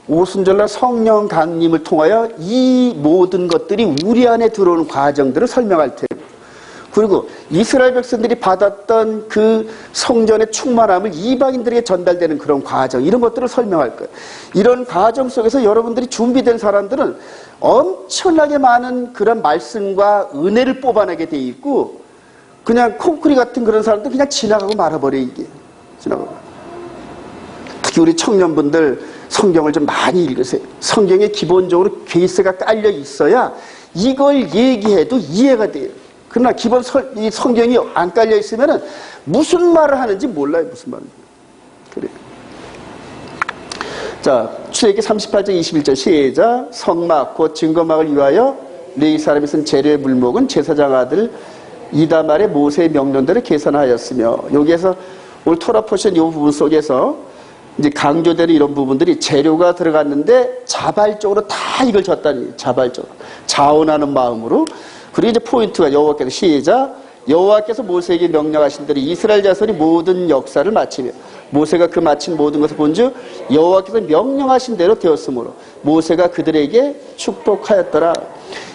오순절날 성령 강림을 통하여 이 모든 것들이 우리 안에 들어오는 과정들을 설명할 테고, 그리고 이스라엘 백성들이 받았던 그 성전의 충만함을 이방인들에게 전달되는 그런 과정, 이런 것들을 설명할 거예요. 이런 과정 속에서 여러분들이 준비된 사람들은 엄청나게 많은 그런 말씀과 은혜를 뽑아내게 돼 있고, 그냥 콩쿠리 같은 그런 사람들은 그냥 지나가고 말아버려, 이게. 지나가고. 특히 우리 청년분들 성경을 좀 많이 읽으세요. 성경에 기본적으로 베이스가 깔려 있어야 이걸 얘기해도 이해가 돼요. 그러나 기본 이 성경이 안 깔려 있으면은 무슨 말을 하는지 몰라요, 무슨 말을. 그래요. 자, 출애굽기 38장 21절 시작. 성막 곧 증거막을 위하여 레위 사람이 쓴 재료의 물목은 제사장 아들 이다말의 모세의 명령대로 계산하였으며, 여기에서 오늘 토라 포션 이 부분 속에서 이제 강조되는 이런 부분들이 재료가 들어갔는데 자발적으로 다 이걸 줬다니, 자발적으로 자원하는 마음으로. 그리고 이제 포인트가 여호와께서 시작. 여호와께서 모세에게 명령하신 대로 이스라엘 자손이 모든 역사를 마치며, 모세가 그 마친 모든 것을 본즉 여호와께서 명령하신 대로 되었으므로 모세가 그들에게 축복하였더라.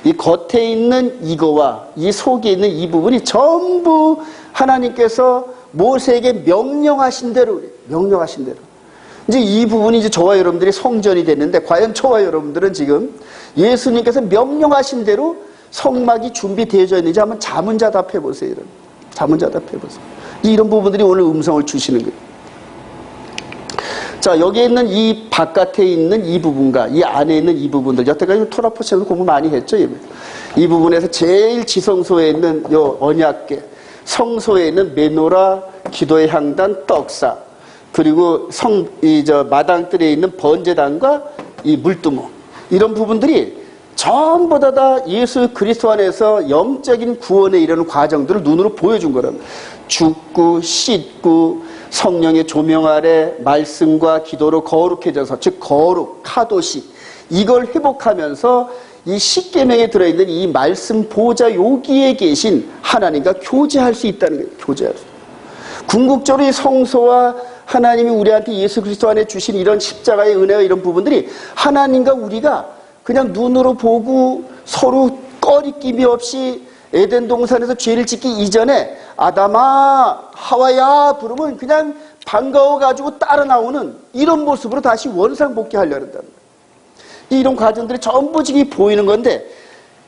이 겉에 있는 이거와 이 속에 있는 이 부분이 전부 하나님께서 모세에게 명령하신 대로, 명령하신 대로. 이제 이 부분이 이제 저와 여러분들이 성전이 됐는데, 과연 저와 여러분들은 지금 예수님께서 명령하신 대로 성막이 준비되어져 있는지 한번 자문자답해 보세요. 자문자답해 보세요. 이런 부분들이 오늘 음성을 주시는 거예요. 자, 여기에 있는 이 바깥에 있는 이 부분과 이 안에 있는 이 부분들, 여태까지 토라포션에서 공부 많이 했죠. 이 부분에서 제일 지성소에 있는 요 언약궤, 성소에 있는 메노라, 기도의 향단, 떡상, 그리고 마당들에 있는 번제단과 이 물두멍, 이런 부분들이 전부 다 예수 그리스도 안에서 영적인 구원에 이르는 과정들을 눈으로 보여준 거랍니다. 죽고 씻고 성령의 조명 아래 말씀과 기도로 거룩해져서, 즉 거룩, 카도시, 이걸 회복하면서 이 십계명에 들어있는 이 말씀 보좌 여기에 계신 하나님과 교제할 수 있다는 거예요. 교제할 수. 궁극적으로 이 성소와 하나님이 우리한테 예수 그리스도 안에 주신 이런 십자가의 은혜와 이런 부분들이 하나님과 우리가 그냥 눈으로 보고 서로 꺼리낌이 없이 에덴 동산에서 죄를 짓기 이전에 아담아 하와야 부르면 그냥 반가워가지고 따라 나오는 이런 모습으로 다시 원상복귀하려고 한다는 거예요. 이런 과정들이 전부 지금 보이는 건데,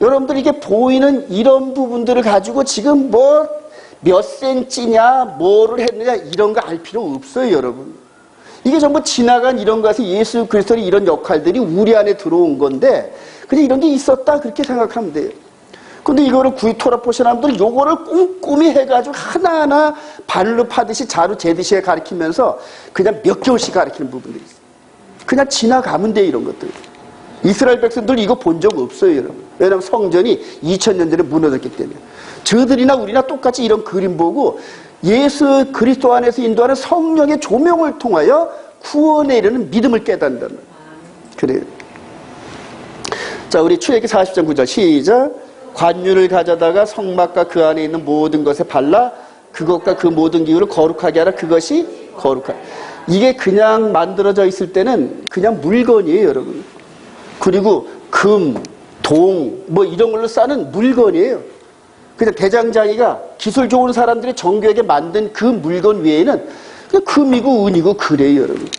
여러분들 이게 보이는 이런 부분들을 가지고 지금 뭐 몇 센치냐 뭐를 했느냐 이런 거 알 필요 없어요. 여러분, 이게 전부 지나간 이런 것에서 예수 그리스도의 이런 역할들이 우리 안에 들어온 건데 그냥 이런 게 있었다 그렇게 생각하면 돼요. 근데 이거를 토라 포션함들 요거를 꼼꼼히 해가지고 하나하나 발로 파듯이 자루 재듯이 가르치면서 그냥 몇 개월씩 가르치는 부분들이 있어요. 그냥 지나가면 돼. 이런 것들 이스라엘 백성들 이거 본 적 없어요, 여러분. 왜냐하면 성전이 2000년 전에 무너졌기 때문에. 저들이나 우리나 똑같이 이런 그림 보고 예수 그리스도 안에서 인도하는 성령의 조명을 통하여 구원에 이르는 믿음을 깨닫는다는 거예요. 그래요. 자, 우리 출애굽기 40장 9절 시작. 관유를 가져다가 성막과 그 안에 있는 모든 것에 발라 그것과 그 모든 기구를 거룩하게 하라. 그것이 거룩하다. 이게 그냥 만들어져 있을 때는 그냥 물건이에요, 여러분. 그리고 금, 동, 뭐 이런 걸로 싸는 물건이에요. 그냥 대장장이가 기술 좋은 사람들이 정교하게 만든 그 물건 외에는 그냥 금이고 은이고 그래요, 여러분.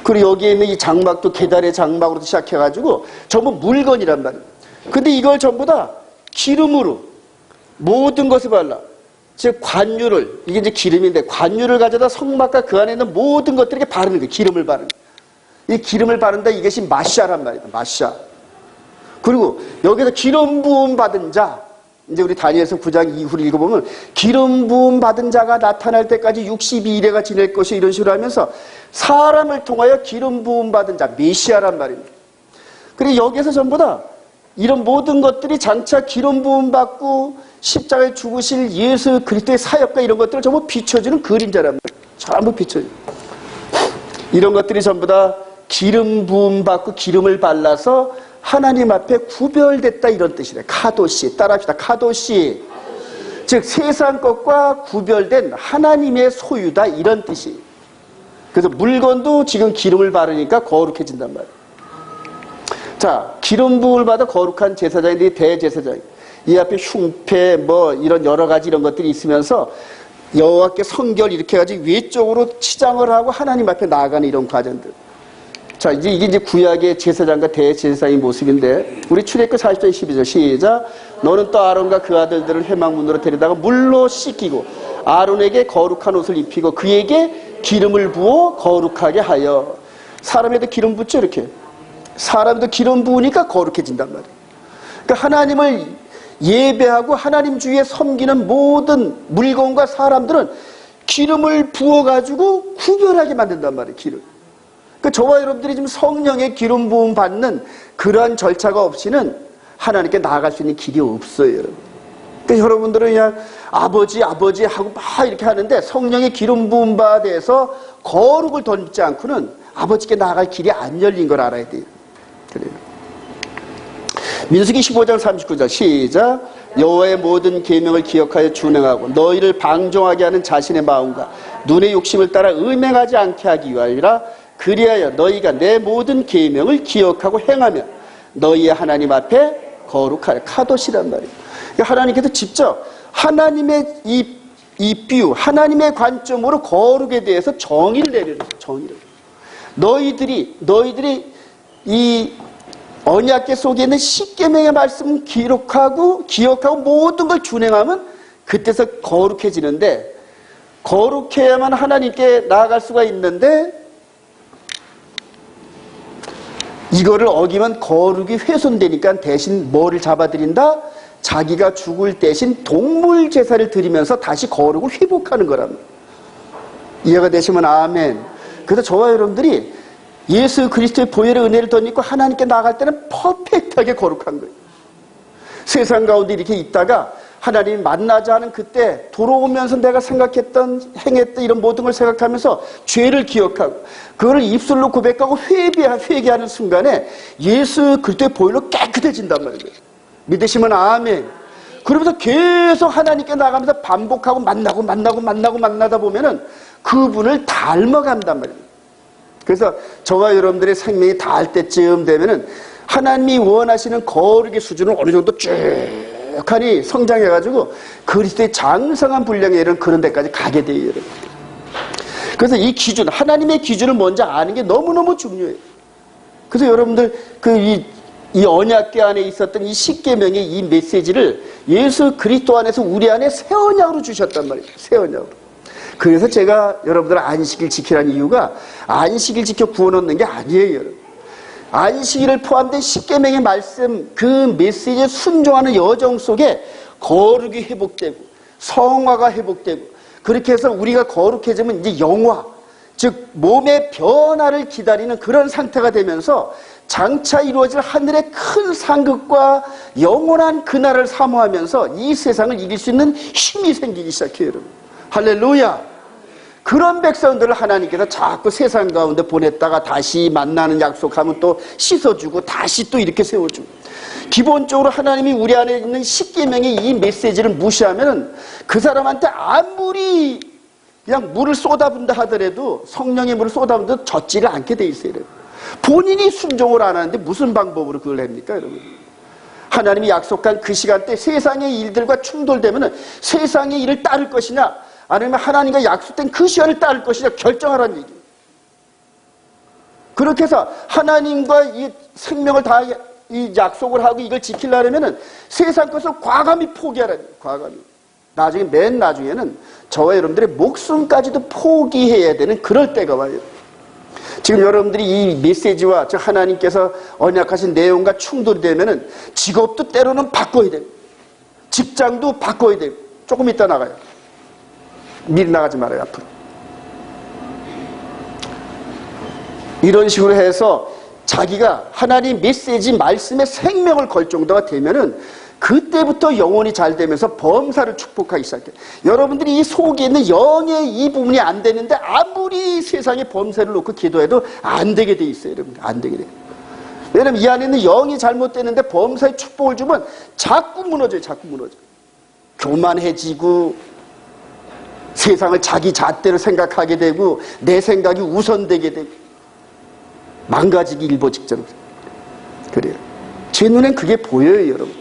그리고 여기에 있는 이 장막도 계달의 장막으로 시작해가지고 전부 물건이란 말이에요. 근데 이걸 전부 다 기름으로 모든 것을 발라. 즉 관유를, 이게 이제 기름인데 관유를 가져다 성막과 그 안에 있는 모든 것들에게 바르는 거예요. 기름을 바르는 거예요. 이 기름을 바른다, 이것이 마샤란 말이다. 마샤. 그리고 여기서 기름 부음 받은 자, 이제 우리 다니엘서 9장 이후를 읽어보면 기름 부음 받은 자가 나타날 때까지 62일에가 지낼 것이, 이런 식으로 하면서 사람을 통하여 기름 부음 받은 자, 메시아란 말입니다. 그리고 여기에서 전부 다 이런 모든 것들이 장차 기름 부음 받고 십자가에 죽으실 예수 그리스도의 사역과 이런 것들을 전부 비춰주는 그림자란 말이에요. 전부 비춰줘요. 이런 것들이 전부 다 기름 부음 받고 기름을 발라서 하나님 앞에 구별됐다, 이런 뜻이래. 카도시. 따라합시다. 카도시. 즉 세상 것과 구별된 하나님의 소유다, 이런 뜻이에요. 그래서 물건도 지금 기름을 바르니까 거룩해진단 말이에요. 자, 기름 부음을 받아 거룩한 제사장인데 대제사장, 이 앞에 흉패 뭐 이런 여러 가지 이런 것들이 있으면서 여호와께 성결 이렇게 해가지고 외적으로 치장을 하고 하나님 앞에 나아가는 이런 과정들. 자, 이게 이제 구약의 제사장과 대제사장의 모습인데, 우리 출애굽기 40장 12절 시작. 너는 또 아론과 그 아들들을 회막문으로 데려다가 물로 씻기고 아론에게 거룩한 옷을 입히고 그에게 기름을 부어 거룩하게 하여. 사람에도 기름 붓죠, 이렇게. 사람도 기름 부으니까 거룩해진단 말이에요. 그러니까 하나님을 예배하고 하나님 주위에 섬기는 모든 물건과 사람들은 기름을 부어가지고 구별하게 만든단 말이에요, 기름. 그러니까 저와 여러분들이 지금 성령의 기름 부음 받는 그러한 절차가 없이는 하나님께 나아갈 수 있는 길이 없어요, 여러분. 그러니까 여러분들은 그냥 아버지 하고 막 이렇게 하는데 성령의 기름 부음 받아서 거룩을 던지지 않고는 아버지께 나아갈 길이 안 열린 걸 알아야 돼요. 그래요. 민수기 15장 39절 시작. 여호와의 모든 계명을 기억하여 준행하고 너희를 방종하게 하는 자신의 마음과 눈의 욕심을 따라 음행하지 않게 하기 위하여라. 그리하여 너희가 내 모든 계명을 기억하고 행하면 너희의 하나님 앞에 거룩하여. 카도시란 말이에요. 그러니까 하나님께서 직접 하나님의 이 뷰, 하나님의 관점으로 거룩에 대해서 정의를 내려놓으세요. 정의를. 너희들이 이 언약궤 속에 있는 십계명의 말씀을 기억하고 모든 걸 준행하면 그때서 거룩해지는데, 거룩해야만 하나님께 나아갈 수가 있는데 이거를 어기면 거룩이 훼손되니까 대신 뭐를 잡아들인다? 자기가 죽을 대신 동물 제사를 드리면서 다시 거룩을 회복하는 거랍니다. 이해가 되시면 아멘. 그래서 저와 여러분들이 예수 그리스도의 보혈의 은혜를 덧입고 하나님께 나아갈 때는 퍼펙트하게 거룩한 거예요. 세상 가운데 이렇게 있다가 하나님이 만나지 않은 그때 돌아오면서 내가 생각했던 행했던 이런 모든 걸 생각하면서 죄를 기억하고 그거를 입술로 고백하고 회개하는 순간에 예수 그리스도의 보혈로 깨끗해진단 말이에요. 믿으시면 아멘. 그러면서 계속 하나님께 나가면서 반복하고 만나다 보면은 그분을 닮아간단 말이에요. 그래서 저와 여러분들의 생명이 닿을 때쯤 되면은 하나님이 원하시는 거룩의 수준을 어느 정도 쭉하니 성장해가지고 그리스도의 장성한 분량에 이르는 그런 데까지 가게 돼요. 그래서 이 기준, 하나님의 기준을 먼저 아는 게 너무너무 중요해요. 그래서 여러분들 이 언약궤 안에 있었던 이 십계명의 이 메시지를 예수 그리스도 안에서 우리 안에 새 언약으로 주셨단 말이에요. 새 언약으로. 그래서 제가 여러분들 안식일 지키라는 이유가 안식일 지켜 구원 얻는 게 아니에요, 여러분. 안식일을 포함된 십계명의 말씀, 그 메시지에 순종하는 여정 속에 거룩이 회복되고 성화가 회복되고 그렇게 해서 우리가 거룩해지면 이제 영화, 즉 몸의 변화를 기다리는 그런 상태가 되면서 장차 이루어질 하늘의 큰 상급과 영원한 그날을 사모하면서 이 세상을 이길 수 있는 힘이 생기기 시작해요, 여러분. 할렐루야. 그런 백성들을 하나님께서 자꾸 세상 가운데 보냈다가 다시 만나는 약속하면 또 씻어주고 다시 또 이렇게 세워주고, 기본적으로 하나님이 우리 안에 있는 십계명의 이 메시지를 무시하면 그 사람한테 아무리 그냥 물을 쏟아분다 하더라도, 성령의 물을 쏟아분다 젖지를 않게 돼 있어요. 본인이 순종을 안 하는데 무슨 방법으로 그걸 합니까, 여러분? 하나님이 약속한 그 시간대 세상의 일들과 충돌되면 세상의 일을 따를 것이냐, 아니면 하나님과 약속된 그 시간을 따를 것이냐 결정하라는 얘기예요. 그렇게 해서 하나님과 이 생명을 다 이 약속을 하고 이걸 지키려면 세상 것을 과감히 포기하라는 거예요. 과감히. 나중에 맨 나중에는 저와 여러분들의 목숨까지도 포기해야 되는 그럴 때가 와요. 지금 여러분들이 이 메시지와 즉 하나님께서 언약하신 내용과 충돌이 되면은 직업도 때로는 바꿔야 돼요. 직장도 바꿔야 돼요. 조금 이따 나가요. 미리 나가지 말아요, 앞으로. 이런 식으로 해서 자기가 하나님 메시지 말씀에 생명을 걸 정도가 되면은 그때부터 영혼이 잘 되면서 범사를 축복하기 시작해요. 여러분들이 이 속에 있는 영의 이 부분이 안 되는데 아무리 세상에 범사를 놓고 기도해도 안 되게 돼 있어요, 여러분. 안 되게 돼요. 왜냐면 이 안에 있는 영이 잘못되는데 범사의 축복을 주면 자꾸 무너져요, 자꾸 무너져요. 교만해지고 세상을 자기 잣대로 생각하게 되고 내 생각이 우선되게 되고 망가지기 일보 직전. 그래요. 제 눈엔 그게 보여요, 여러분.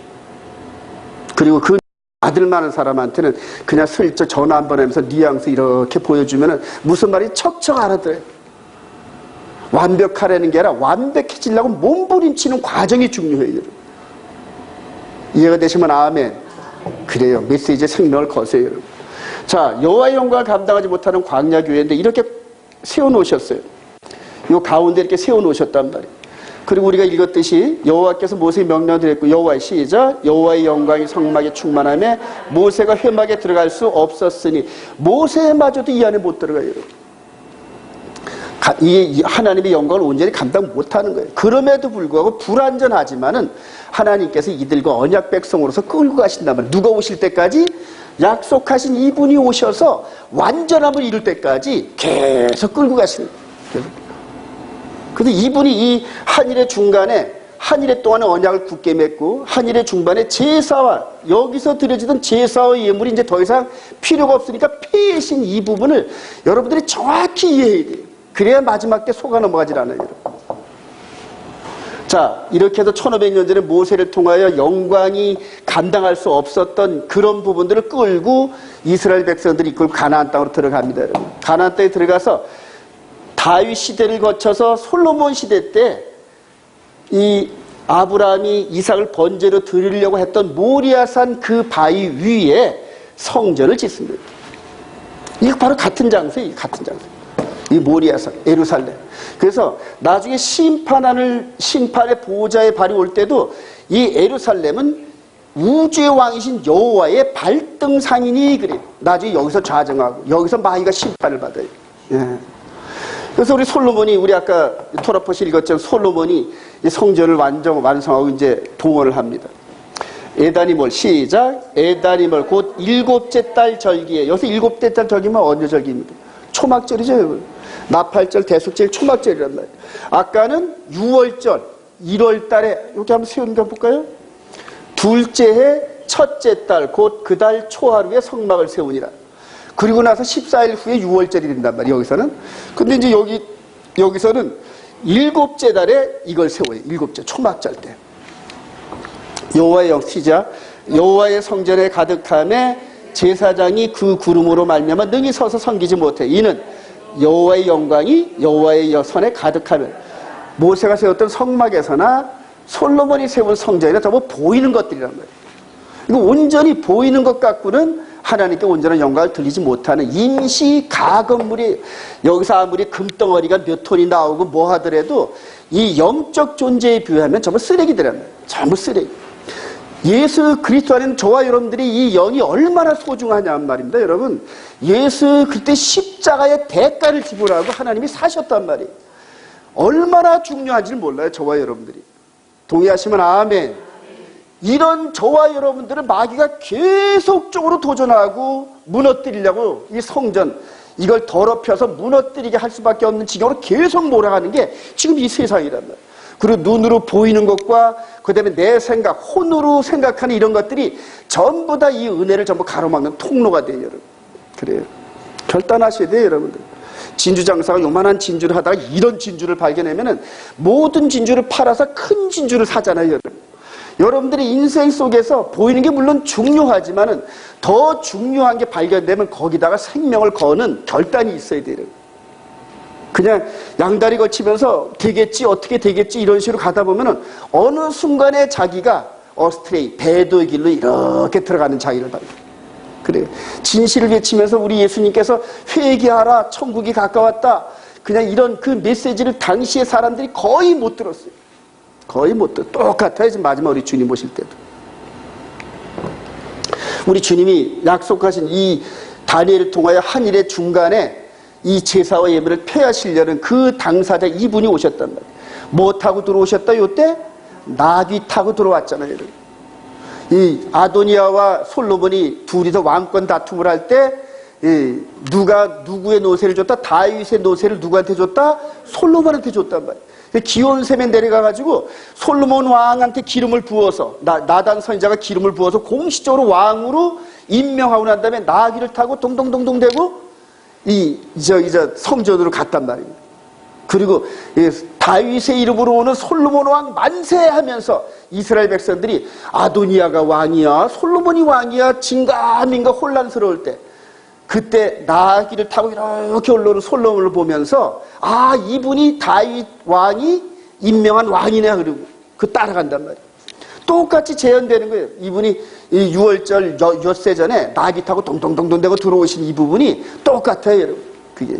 그리고 그 아들 많은 사람한테는 그냥 슬쩍 전화 한번 하면서 뉘앙스 이렇게 보여주면은 무슨 말인지 척척 알아들어요. 완벽하라는 게 아니라 완벽해지려고 몸부림치는 과정이 중요해요, 여러분. 이해가 되시면 아멘. 그래요. 메시지에 생명을 거세요, 여러분. 자, 여호와의 영광을 감당하지 못하는 광야 교회인데 이렇게 세워놓으셨어요. 요 가운데 이렇게 세워놓으셨단 말이에요. 그리고 우리가 읽었듯이 여호와께서 모세에게 명령을 드렸고, 여호와의 시작, 여호와의 영광이 성막에 충만하며 모세가 회막에 들어갈 수 없었으니, 모세마저도 이 안에 못 들어가요. 이 하나님의 영광을 온전히 감당 못하는 거예요. 그럼에도 불구하고 불완전하지만은 하나님께서 이들과 언약 백성으로서 끌고 가신단 말이에요. 누가 오실 때까지? 약속하신 이분이 오셔서 완전함을 이룰 때까지 계속 끌고 가시는 거예요. 그래서 이분이 이 한일의 중간에, 한일의 동안에 언약을 굳게 맺고 한일의 중반에 제사와, 여기서 드려지던 제사와 예물이 이제 더 이상 필요가 없으니까 폐신, 이 부분을 여러분들이 정확히 이해해야 돼요. 그래야 마지막 때 속아 넘어가질 않아요, 여러분. 자, 이렇게 해서 1500년 전에 모세를 통하여 영광이 감당할 수 없었던 그런 부분들을 끌고 이스라엘 백성들이 이끌고 가나안 땅으로 들어갑니다, 여러분. 가나안 땅에 들어가서 다윗 시대를 거쳐서 솔로몬 시대 때 이 아브라함이 이삭을 번제로 드리려고 했던 모리아산 그 바위 위에 성전을 짓습니다. 이거 바로 같은 장소예요, 같은 장소. 이 모리아산, 예루살렘. 그래서 나중에 심판의 보호자의 발이 올 때도 이 예루살렘은 우주의 왕이신 여호와의 발등상이니 그래요. 나중에 여기서 좌정하고 여기서 마귀가 심판을 받아요. 예. 그래서 우리 솔로몬이, 우리 아까 토라포시 읽었지만 솔로몬이 성전을 완성하고 이제 봉헌을 합니다. 에다니몰, 시작. 에다니몰, 곧 7째 달 절기에, 여기서 7째 달 절기면 어느 절기입니다? 초막절이죠. 나팔절, 대속절, 초막절이란 말이에요. 아까는 6월절, 1월 달에, 이렇게 한번 세우는 거 볼까요? 둘째 해, 첫째 달, 곧 그 달 초하루에 성막을 세우니라. 그리고 나서 14일 후에 6월절이 된단 말이에요, 여기서는. 근데 이제 여기서는 7째 달에 이걸 세워요. 7째, 초막절 때. 여호와의 영, 시작. 여호와의 성전에 가득함에 제사장이 그 구름으로 말미암아 능히 서서 섬기지 못해. 이는 여호와의 영광이 여호와의 손에 가득하면, 모세가 세웠던 성막에서나 솔로몬이 세운 성전이나 전부 보이는 것들이란 말이에요. 이거 온전히 보이는 것 갖고는 하나님께 온전한 영광을 들리지 못하는 임시 가건물이, 여기서 아무리 금덩어리가 몇 톤이 나오고 뭐 하더라도 이 영적 존재에 비하면 전부 쓰레기들이란 말이에요. 전부 쓰레기. 예수 그리스도 안에는 저와 여러분들이 이 영이 얼마나 소중하냐는 말입니다. 여러분, 예수 그때 십자가의 대가를 지불하고 하나님이 사셨단 말이에요. 얼마나 중요한지를 몰라요, 저와 여러분들이. 동의하시면 아멘. 이런 저와 여러분들은 마귀가 계속적으로 도전하고 무너뜨리려고 이 성전, 이걸 더럽혀서 무너뜨리게 할 수밖에 없는 지경으로 계속 몰아가는 게 지금 이 세상이란 말이에요. 그리고 눈으로 보이는 것과 그 다음에 내 생각, 혼으로 생각하는 이런 것들이 전부 다 이 은혜를 전부 가로막는 통로가 돼요, 여러분. 그래요. 결단하셔야 돼요, 여러분들. 진주 장사가 요만한 진주를 하다가 이런 진주를 발견하면은 모든 진주를 팔아서 큰 진주를 사잖아요, 여러분. 여러분들의 인생 속에서 보이는 게 물론 중요하지만은 더 중요한 게 발견되면 거기다가 생명을 거는 결단이 있어야 돼요. 그냥 양다리 걸치면서 되겠지, 어떻게 되겠지 이런 식으로 가다 보면은 어느 순간에 자기가 어스트레이, 배도의 길로 이렇게 들어가는 자기를 발견. 그래요. 진실을 외치면서 우리 예수님께서 회개하라, 천국이 가까웠다. 그냥 이런 그 메시지를 당시의 사람들이 거의 못 들었어요. 거의 못 들었어요. 똑같아요. 지금 마지막 우리 주님 오실 때도. 우리 주님이 약속하신 이 다니엘을 통하여 한 일의 중간에 이 제사와 예배를 폐하시려는 그 당사자 이분이 오셨단 말이에요. 뭐 타고 들어오셨다? 요때 나귀 타고 들어왔잖아요. 이 아도니아와 솔로몬이 둘이서 왕권 다툼을 할 때 누가 누구의 노새를 줬다? 다윗의 노새를 누구한테 줬다? 솔로몬한테 줬단 말이에요. 기온셈에 내려가가지고 솔로몬 왕한테 기름을 부어서 나단 선지자가 기름을 부어서 공식적으로 왕으로 임명하고 난 다음에 나귀를 타고 동동동동 대고 이제 성전으로 갔단 말입니다. 그리고 다윗의 이름으로 오는 솔로몬 왕 만세하면서 이스라엘 백성들이 아도니아가 왕이야, 솔로몬이 왕이야, 진가민가 혼란스러울 때, 그때 나귀를 타고 이렇게 올라오는 솔로몬을 보면서 아, 이분이 다윗 왕이 임명한 왕이네. 그리고 따라간단 말이에요. 똑같이 재현되는 거예요. 이분이 이 6월절 엿새 전에 나귀 타고 동동동동 대고 들어오신 이 부분이 똑같아요, 여러분. 그게.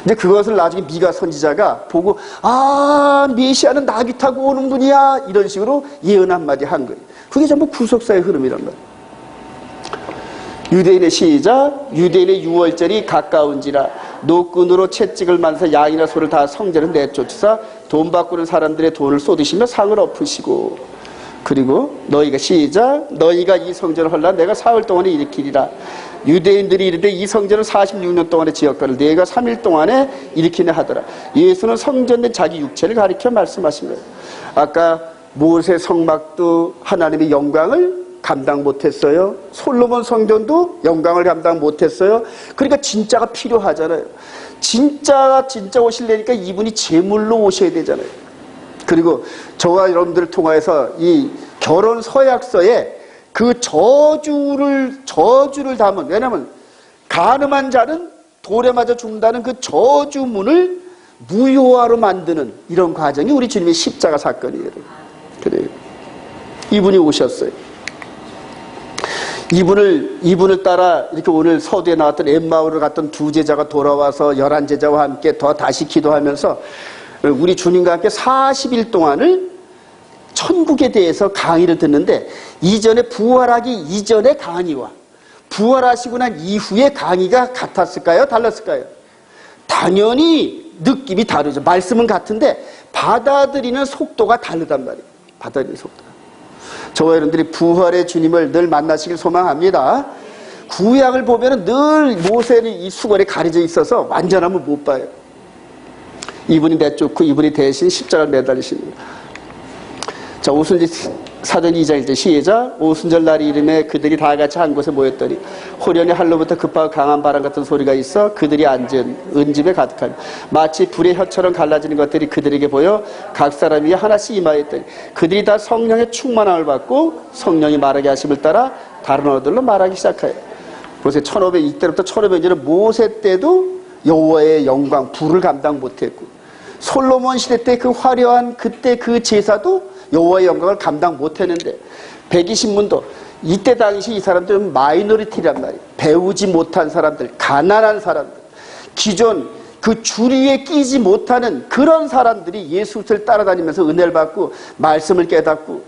근데 그것을 나중에 미가 선지자가 보고 아, 메시아는 나귀 타고 오는 분이야, 이런 식으로 예언 한마디 한 거예요. 그게 전부 구속사의 흐름이란 말이에요. 유대인의 시작. 유대인의 6월절이 가까운지라 노끈으로 채찍을 만서 양이나 소를 다 성전을 내쫓으사 돈 바꾸는 사람들의 돈을 쏟으시며 상을 엎으시고, 그리고 너희가 시작. 너희가 이 성전을 헐라 내가 사흘 동안에 일으키리라. 유대인들이 이르되 이 성전을 46년 동안의 지역가를 내가 3일 동안에 일으키네 하더라. 예수는 성전 내 자기 육체를 가리켜 말씀하신 거예요. 아까 모세 성막도 하나님의 영광을 감당 못했어요. 솔로몬 성전도 영광을 감당 못했어요. 그러니까 진짜가 필요하잖아요. 진짜 오시려니까 이분이 제물로 오셔야 되잖아요. 그리고 저와 여러분들을 통해서 이 결혼 서약서에 그 저주를 담은, 왜냐하면 간음한 자는 돌에 맞아 죽는다는 그 저주문을 무효화로 만드는 이런 과정이 우리 주님의 십자가 사건이에요. 그래요. 이분이 오셨어요. 이분을 따라 이렇게 오늘 서두에 나왔던 엠마오를 갔던 두 제자가 돌아와서 11제자와 함께 다시 기도하면서 우리 주님과 함께 40일 동안을 천국에 대해서 강의를 듣는데, 이전에 부활하기 이전의 강의와 부활하시고 난 이후의 강의가 같았을까요? 달랐을까요? 당연히 느낌이 다르죠. 말씀은 같은데 받아들이는 속도가 다르단 말이에요. 받아들이는 속도. 저와 여러분들이 부활의 주님을 늘 만나시길 소망합니다. 구약을 보면 늘 모세는 이 수건에 가려져 있어서 완전함을 못 봐요. 이분이 내쫓고 이분이 대신 십자가를 매달리십니다. 자, 오순절 사전 2장 1절 시작. 오순절 날이 이름에 그들이 다 같이 한 곳에 모였더니 호련히 할로부터 급하고 강한 바람 같은 소리가 있어 그들이 앉은 은집에 가득하니 마치 불의 혀처럼 갈라지는 것들이 그들에게 보여 각 사람 위에 하나씩 임하였더니 그들이 다 성령의 충만함을 받고 성령이 말하게 하심을 따라 다른 언어들로 말하기 시작하여. 보세요. 이때부터 1500년은 모세 때도 여호와의 영광 불을 감당 못했고 솔로몬 시대 때 그 화려한 그때 그 제사도 여호와의 영광을 감당 못했는데 120문도 이때 당시 이 사람들은 마이너리티란 말이에요. 배우지 못한 사람들, 가난한 사람들, 기존 그 주류에 끼지 못하는 그런 사람들이 예수를 따라다니면서 은혜를 받고 말씀을 깨닫고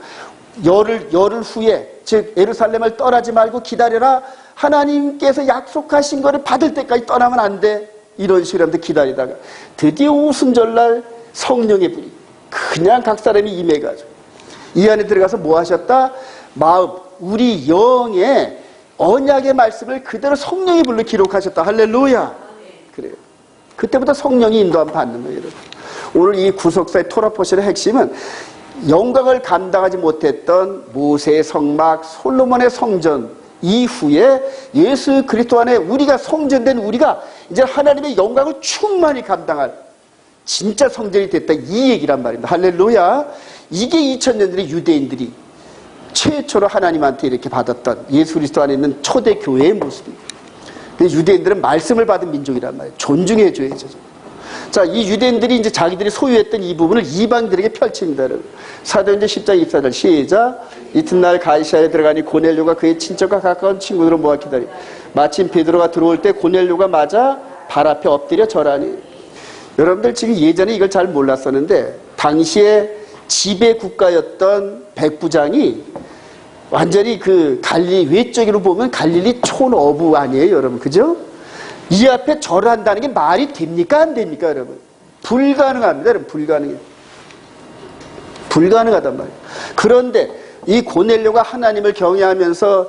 열흘 후에 즉 예루살렘을 떠나지 말고 기다려라. 하나님께서 약속하신 것을 받을 때까지 떠나면 안 돼. 이런 식으로 기다리다가 드디어 오순절날 성령의 불이 그냥 각 사람이 임해가지고 이 안에 들어가서 뭐 하셨다? 마음, 우리 영의 언약의 말씀을 그대로 성령의 불로 기록하셨다. 할렐루야. 그래요. 그때부터 성령이 인도함 받는 거예요. 여러분. 오늘 이 구속사의 토라포션의 핵심은 영광을 감당하지 못했던 모세의 성막, 솔로몬의 성전 이후에 예수 그리스도 안에 우리가 성전된 우리가 이제 하나님의 영광을 충만히 감당할 진짜 성전이 됐다. 이 얘기란 말입니다. 할렐루야. 이게 2000년 전에 유대인들이 최초로 하나님한테 이렇게 받았던 예수 그리스도 안에 있는 초대 교회의 모습입니다. 근데 유대인들은 말씀을 받은 민족이란 말이에요. 존중해줘야죠. 자, 이 유대인들이 이제 자기들이 소유했던 이 부분을 이방들에게 펼칩니다. 사도행전 10장 24절 시작. 이튿날 가이사야에 들어가니 고넬료가 그의 친척과 가까운 친구들을 모아 기다리. 마침 베드로가 들어올 때 고넬료가 맞아 발 앞에 엎드려 절하니. 여러분들 지금 예전에 이걸 잘 몰랐었는데 당시에 지배 국가였던 백부장이 완전히 그 갈릴리 외적으로 보면 갈릴리 촌어부 아니에요, 여러분, 그죠? 이 앞에 절을 한다는 게 말이 됩니까, 안 됩니까, 여러분? 불가능합니다, 여러분, 불가능하단 말이에요. 그런데 이 고넬료가 하나님을 경외하면서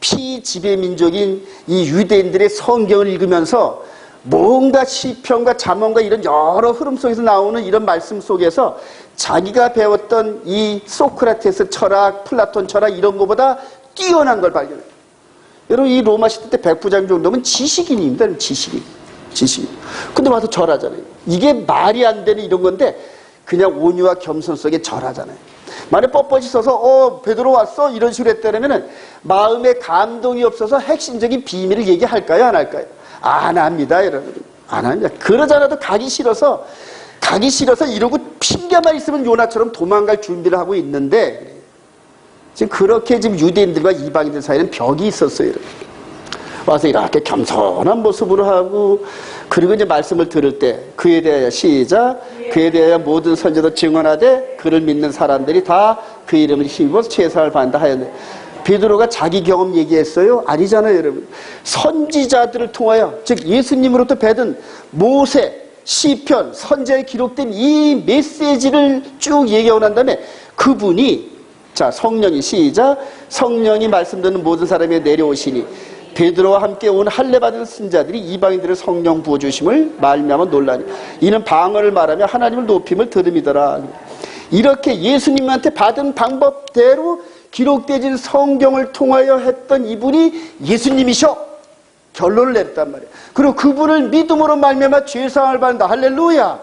피지배 민족인 이 유대인들의 성경을 읽으면서 뭔가 시편과 잠언과 이런 여러 흐름 속에서 나오는 이런 말씀 속에서 자기가 배웠던 이 소크라테스 철학, 플라톤 철학 이런 것보다 뛰어난 걸 발견해요. 여러분 이 로마 시대 때 백부장 정도면 지식인입니다. 지식인. 근데 와서 절하잖아요. 이게 말이 안 되는 이런 건데 그냥 온유와 겸손 속에 절하잖아요. 만약에 뻣뻣이 서서 베드로 왔어 이런 식으로 했다면은 마음에 감동이 없어서 핵심적인 비밀을 얘기할까요, 안 할까요? 안 합니다, 여러분. 안 합니다. 그러잖아도 가기 싫어서 이러고 핑계만 있으면 요나처럼 도망갈 준비를 하고 있는데 지금 그렇게 지금 유대인들과 이방인들 사이에는 벽이 있었어요, 여러분. 와서 이렇게 겸손한 모습으로 하고 그리고 이제 말씀을 들을 때 그에 대하여 시작. 그에 대하여 모든 선지자도 증언하되 그를 믿는 사람들이 다 그 이름을 힘입어서 최상을 받는다 하였네. 베드로가 자기 경험 얘기했어요? 아니잖아요, 여러분. 선지자들을 통하여 즉 예수님으로부터 받은 모세, 시편, 선지자에 기록된 이 메시지를 쭉 얘기하고 난 다음에 그분이 자 성령이 시작. 성령이 말씀 듣는 모든 사람에 내려오시니 베드로와 함께 온 할례 받은 신자들이 이방인들의 성령 부어주심을 말미암아 놀라니 이는 방언을 말하며 하나님을 높임을 들음이더라. 이렇게 예수님한테 받은 방법대로 기록되진 성경을 통하여 했던 이분이 예수님이셔. 결론을 냈단 말이에요. 그리고 그분을 믿음으로 말미암아 죄사함을 받는다. 할렐루야.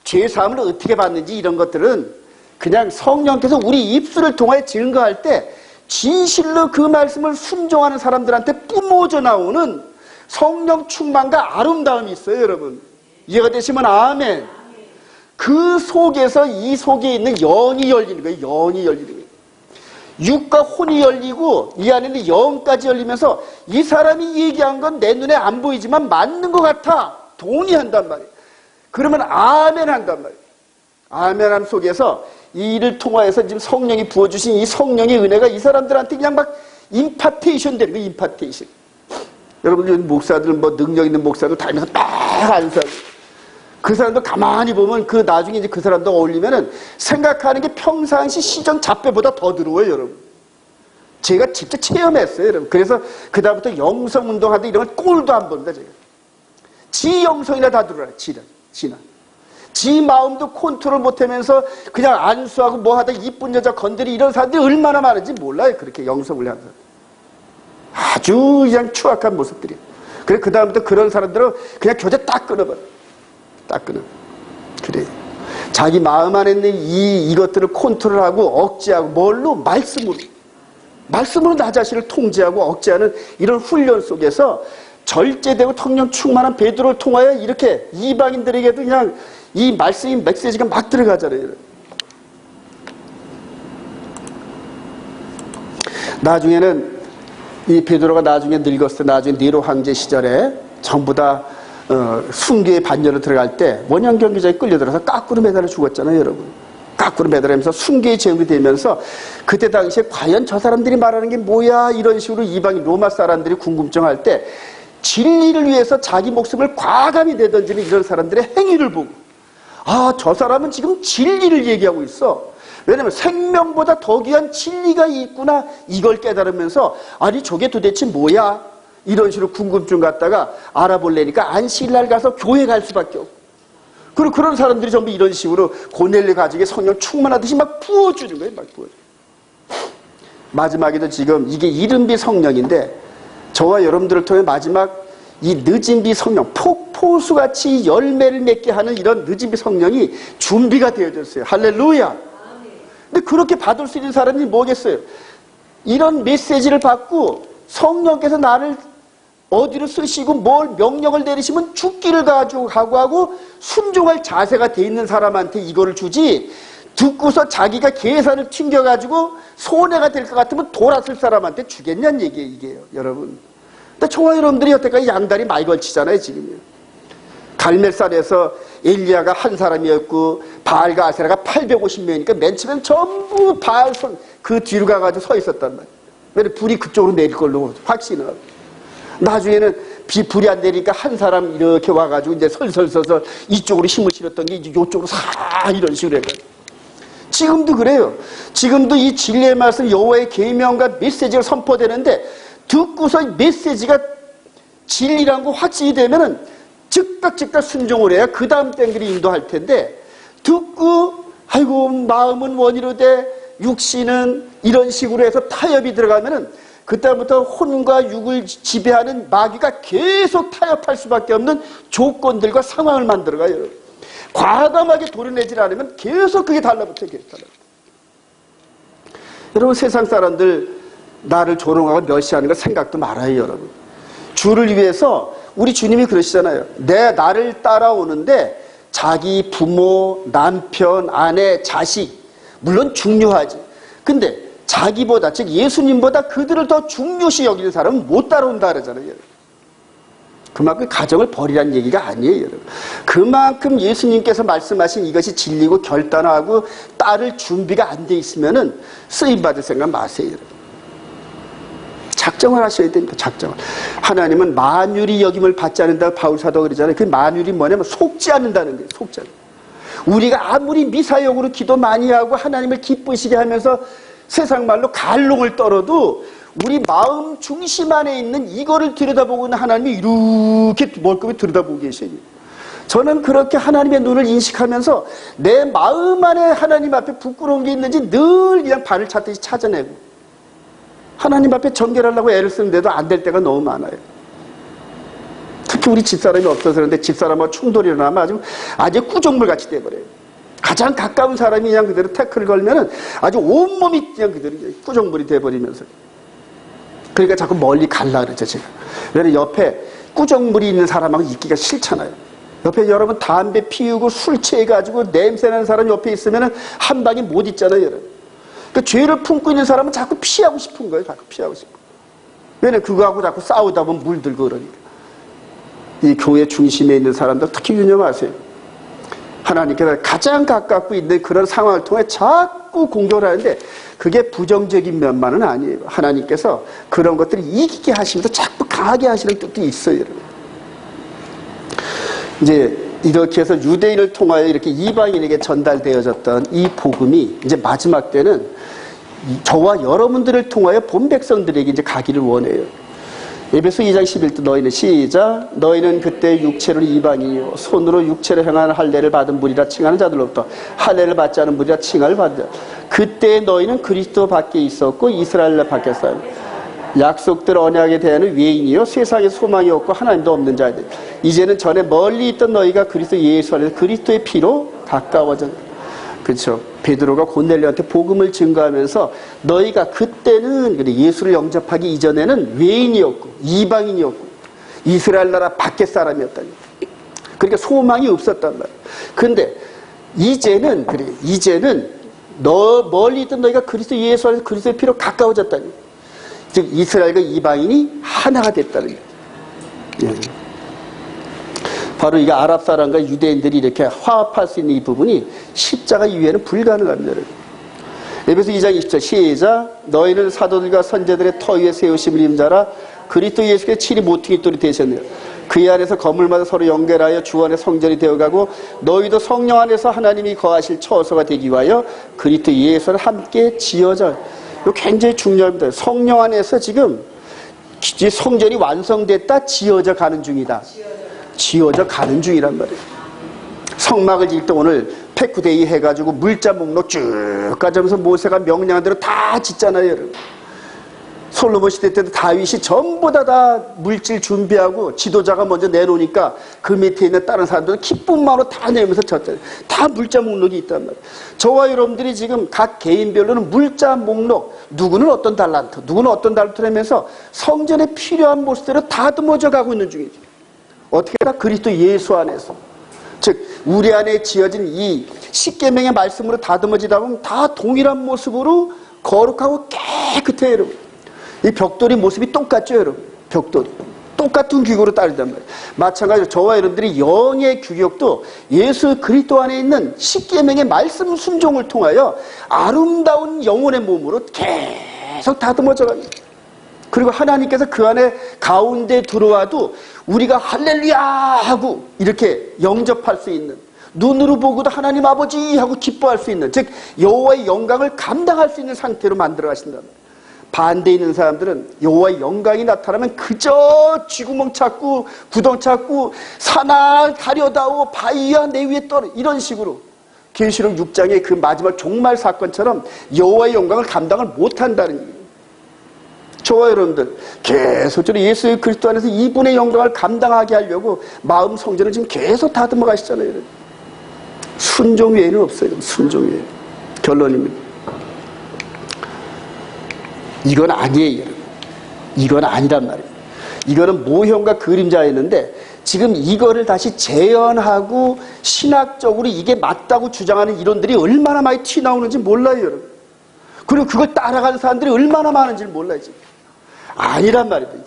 죄사함을 어떻게 받는지 이런 것들은 그냥 성령께서 우리 입술을 통하여 증거할 때 진실로 그 말씀을 순종하는 사람들한테 뿜어져 나오는 성령 충만과 아름다움이 있어요, 여러분. 이해가 되시면 아멘. 그 속에서 이 속에 있는 영이 열리는 거예요. 영이 열리는 거예요. 육과 혼이 열리고 이 안에 있는 영까지 열리면서 이 사람이 얘기한 건 내 눈에 안 보이지만 맞는 것 같아. 동의한단 말이에요. 그러면 아멘 한단 말이에요. 아멘함 속에서 이 일을 통하여서 지금 성령이 부어주신 이 성령의 은혜가 이 사람들한테 그냥 막 임파테이션 되는 거예요. 임파테이션. 여러분들 목사들, 뭐 능력 있는 목사들 다니면서 딱 아는 사람. 그 사람도 가만히 보면 그 나중에 이제 그 사람도 어울리면은 생각하는 게 평상시 시정 잡배보다 더 들어와요, 여러분. 제가 직접 체험했어요, 여러분. 그래서 그다음부터 영성 운동하다 이런 건 꼴도 안 본다, 제가. 지 영성이나 다 들어와요, 지나. 지 마음도 컨트롤 못하면서 그냥 안수하고 뭐 하다 이쁜 여자 건드리 이런 사람들이 얼마나 많은지 몰라요, 그렇게 영성을 하는 사람. 아주 그냥 추악한 모습들이에요. 그래, 그다음부터 그런 사람들은 그냥 교제 딱 끊어버려. 딱 끊어. 그래. 자기 마음 안에 있는 이것들을 컨트롤하고 억제하고 뭘로? 말씀으로 나 자신을 통제하고 억제하는 이런 훈련 속에서 절제되고 성령 충만한 베드로를 통하여 이렇게 이방인들에게도 그냥 이 말씀이 메시지가 막 들어가잖아요. 나중에는 이 베드로가 나중에 늙었을 때 나중에 네로 황제 시절에 전부 다 순교의 반열로 들어갈 때 원형 경기장에 끌려들어서 까꾸로 매달려 죽었잖아요, 여러분. 까꾸로 매달리면서 순교의 제물이 되면서 그때 당시에 과연 저 사람들이 말하는 게 뭐야 이런 식으로 이방인 로마 사람들이 궁금증할 때 진리를 위해서 자기 목숨을 과감히 내던지는 이런 사람들의 행위를 보고 아, 저 사람은 지금 진리를 얘기하고 있어. 왜냐면 생명보다 더 귀한 진리가 있구나 이걸 깨달으면서 아니 저게 도대체 뭐야 이런 식으로 궁금증 갖다가 알아보려니까 안식일날 가서 교회 갈 수밖에 없고 그리고 그런 사람들이 전부 이런 식으로 고넬료 가족의 성령 충만하듯이 막 부어주는 거예요. 막 부어주는 거예요. 마지막에도 지금 이게 이른비 성령인데 저와 여러분들을 통해 마지막 이 늦은비 성령 폭포수같이 열매를 맺게 하는 이런 늦은비 성령이 준비가 되어졌어요. 할렐루야. 근데 그렇게 받을 수 있는 사람이 뭐겠어요? 이런 메시지를 받고 성령께서 나를 어디로 쓰시고 뭘 명령을 내리시면 죽기를 각오하고 순종할 자세가 돼 있는 사람한테 이거를 주지 듣고서 자기가 계산을 튕겨가지고 손해가 될 것 같으면 돌아설 사람한테 주겠냐는 얘기예요, 이게요, 여러분. 근데 저와 여러분들이 여태까지 양다리 많이 걸치잖아요, 지금요. 갈멜산에서 엘리야가 한 사람이었고 바알과 아세라가 850명이니까 맨 처음엔 전부 바알 그 뒤로 가가지고 서 있었단 말이에요. 왜냐면 불이 그쪽으로 내릴 걸로 확신을. 나중에는 불이 안 내리니까 한 사람 이렇게 와가지고 이제 설설 서서 이쪽으로 힘을 실었던 게 이제 이쪽으로 사 이런 식으로 해가지고. 지금도 그래요. 지금도 이 진리의 말씀 여호와의 계명과 메시지가 선포되는데 듣고서 메시지가 진리라는 거 확신이 되면은 즉각 순종을 해야 그 다음 땡들이 인도할 텐데 듣고 아이고 마음은 원이로 돼 육신은 이런 식으로 해서 타협이 들어가면은 그때부터 혼과 육을 지배하는 마귀가 계속 타협할 수밖에 없는 조건들과 상황을 만들어가요. 과감하게 도려내지 않으면 계속 그게 달라붙어요. 여러분 세상 사람들 나를 조롱하고 멸시하는 거 생각도 말아요, 여러분. 주를 위해서 우리 주님이 그러시잖아요. 나를 따라오는데 자기 부모, 남편, 아내, 자식 물론 중요하지. 근데 자기보다 즉 예수님보다 그들을 더 중요시 여기는 사람은 못 따라온다 그러잖아요. 그만큼 가정을 버리라는 얘기가 아니에요, 여러분. 그만큼 예수님께서 말씀하신 이것이 진리고 결단하고 따를 준비가 안 돼 있으면은 쓰임받을 생각 마세요, 여러분. 작정을 하셔야 됩니다. 작정을. 하나님은 만유리 여김을 받지 않는다고 바울사도가 그러잖아요. 그 만유리 뭐냐면 속지 않는다는 거예요. 속지 않는다. 우리가 아무리 미사역으로 기도 많이 하고 하나님을 기쁘시게 하면서 세상 말로 갈롱을 떨어도 우리 마음 중심 안에 있는 이거를 들여다보고 있는 하나님이 이렇게 멀끔히 들여다보고 계셔요. 저는 그렇게 하나님의 눈을 인식하면서 내 마음 안에 하나님 앞에 부끄러운 게 있는지 늘 그냥 발을 찾듯이 찾아내고 하나님 앞에 정결하려고 애를 쓰는데도 안 될 때가 너무 많아요. 특히 우리 집사람이 없어서 그런데 집사람하고 충돌이 일어나면 아주 꾸정물같이 돼버려요. 가장 가까운 사람이 그냥 그대로 태클을 걸면은 아주 온몸이 그냥 그대로 꾸정물이 돼버리면서. 그러니까 자꾸 멀리 갈라 그러죠, 제가. 왜냐면 옆에 꾸정물이 있는 사람하고 있기가 싫잖아요. 옆에 여러분 담배 피우고 술 취해가지고 냄새나는 사람 옆에 있으면은 한 방에 못 있잖아요, 여러분. 그 죄를 품고 있는 사람은 자꾸 피하고 싶은 거예요, 자꾸 피하고 싶은 거예요. 왜냐면 그거하고 자꾸 싸우다 보면 물들고 그러니까. 이 교회 중심에 있는 사람들 특히 유념하세요. 하나님께서 가장 가깝고 있는 그런 상황을 통해 자꾸 공격을 하는데 그게 부정적인 면만은 아니에요. 하나님께서 그런 것들을 이기게 하시면서 자꾸 강하게 하시는 뜻도 있어요, 여러분. 이제 이렇게 해서 유대인을 통하여 이렇게 이방인에게 전달되어졌던 이 복음이 이제 마지막 때는 저와 여러분들을 통하여 본 백성들에게 이제 가기를 원해요. 에베소 2장 11절 너희는 시작 너희는 그때 육체로 이방인이요 손으로 육체로 행하는 할례를 받은 무리라 칭하는 자들로부터 할례를 받지 않은 무리라 칭함을 받으라. 그때 너희는 그리스도 밖에 있었고 이스라엘 밖에 사람 약속들 언약에 대한 외인이요 세상에 소망이 없고 하나님도 없는 자들 이제는 전에 멀리 있던 너희가 그리스도 예수 안에서 그리스도의 피로 가까워졌다. 그렇죠. 베드로가 고넬료한테 복음을 증거하면서 너희가 그때는 예수를 영접하기 이전에는 외인이었고 이방인이었고 이스라엘 나라 밖의 사람이었다니. 그러니까 소망이 없었단 말이야. 그런데 이제는 그래. 이제는 멀리 있던 너희가 그리스도 예수 안에서 그리스도의 피로 가까워졌다니. 즉 이스라엘과 이방인이 하나가 됐다는 거예요. 예. 바로 이게 아랍 사람과 유대인들이 이렇게 화합할 수 있는 이 부분이 십자가 이후에는 불가능합니다. 에베소 2장 20절 시작 너희는 사도들과 선제들의 터 위에 세우심을 입은 자라 그리스도 예수께 칠이 모퉁이 돌이 되셨네요. 그 안에서 건물마다 서로 연결하여 주 안에 성전이 되어가고 너희도 성령 안에서 하나님이 거하실 처소가 되기 위하여 그리스도 예수를 함께 지어져. 이거 굉장히 중요합니다. 성령 안에서 지금 성전이 완성됐다 지어져 가는 중이다. 지어져 가는 중이란 말이에요. 성막을 지을 때 오늘 페쿠데이 해가지고 물자 목록 쭉 가자면서 모세가 명령한 대로 다 짓잖아요, 여러분. 솔로몬 시대 때도 다윗이 전부 다 물질 준비하고 지도자가 먼저 내놓으니까 그 밑에 있는 다른 사람들은 기쁜 마음으로 다 내면서 졌잖아요. 다 물자 목록이 있단 말이에요. 저와 여러분들이 지금 각 개인별로는 물자 목록, 누구는 어떤 달란트, 누구는 어떤 달란트를 하면서 성전에 필요한 모습대로 다듬어져 가고 있는 중이죠. 어떻게 다 그리스도 예수 안에서 즉 우리 안에 지어진 이 십계명의 말씀으로 다듬어지다 보면 다 동일한 모습으로 거룩하고 깨끗해요, 여러분. 이 벽돌이 모습이 똑같죠, 여러분. 벽돌이 똑같은 규격으로 따른단 말이에요. 마찬가지로 저와 여러분들이 영의 규격도 예수 그리스도 안에 있는 십계명의 말씀 순종을 통하여 아름다운 영혼의 몸으로 계속 다듬어져 갑니다. 그리고 하나님께서 그 안에 가운데 들어와도 우리가 할렐루야 하고 이렇게 영접할 수 있는, 눈으로 보고도 하나님 아버지 하고 기뻐할 수 있는, 즉 여호와의 영광을 감당할 수 있는 상태로 만들어 가신다. 반대에 있는 사람들은 여호와의 영광이 나타나면 그저 쥐구멍 찾고 구덩 찾고 산을 가려다오 바위야 내 위에 떨어, 이런 식으로 계시록 6장의 그 마지막 종말 사건처럼 여호와의 영광을 감당을 못한다는 얘기예요. 저와 여러분들 계속적으로 예수 그리스도 안에서 이분의 영광을 감당하게 하려고 마음 성전을 지금 계속 다듬어 가시잖아요, 여러분. 순종 외에는 없어요. 순종 외에. 결론입니다. 이건 아니에요, 여러분. 이건 아니란 말이에요. 이거는 모형과 그림자였는데 지금 이거를 다시 재현하고 신학적으로 이게 맞다고 주장하는 이론들이 얼마나 많이 튀어나오는지 몰라요, 여러분. 그리고 그걸 따라가는 사람들이 얼마나 많은지 몰라요, 지금. 아니란 말입니다.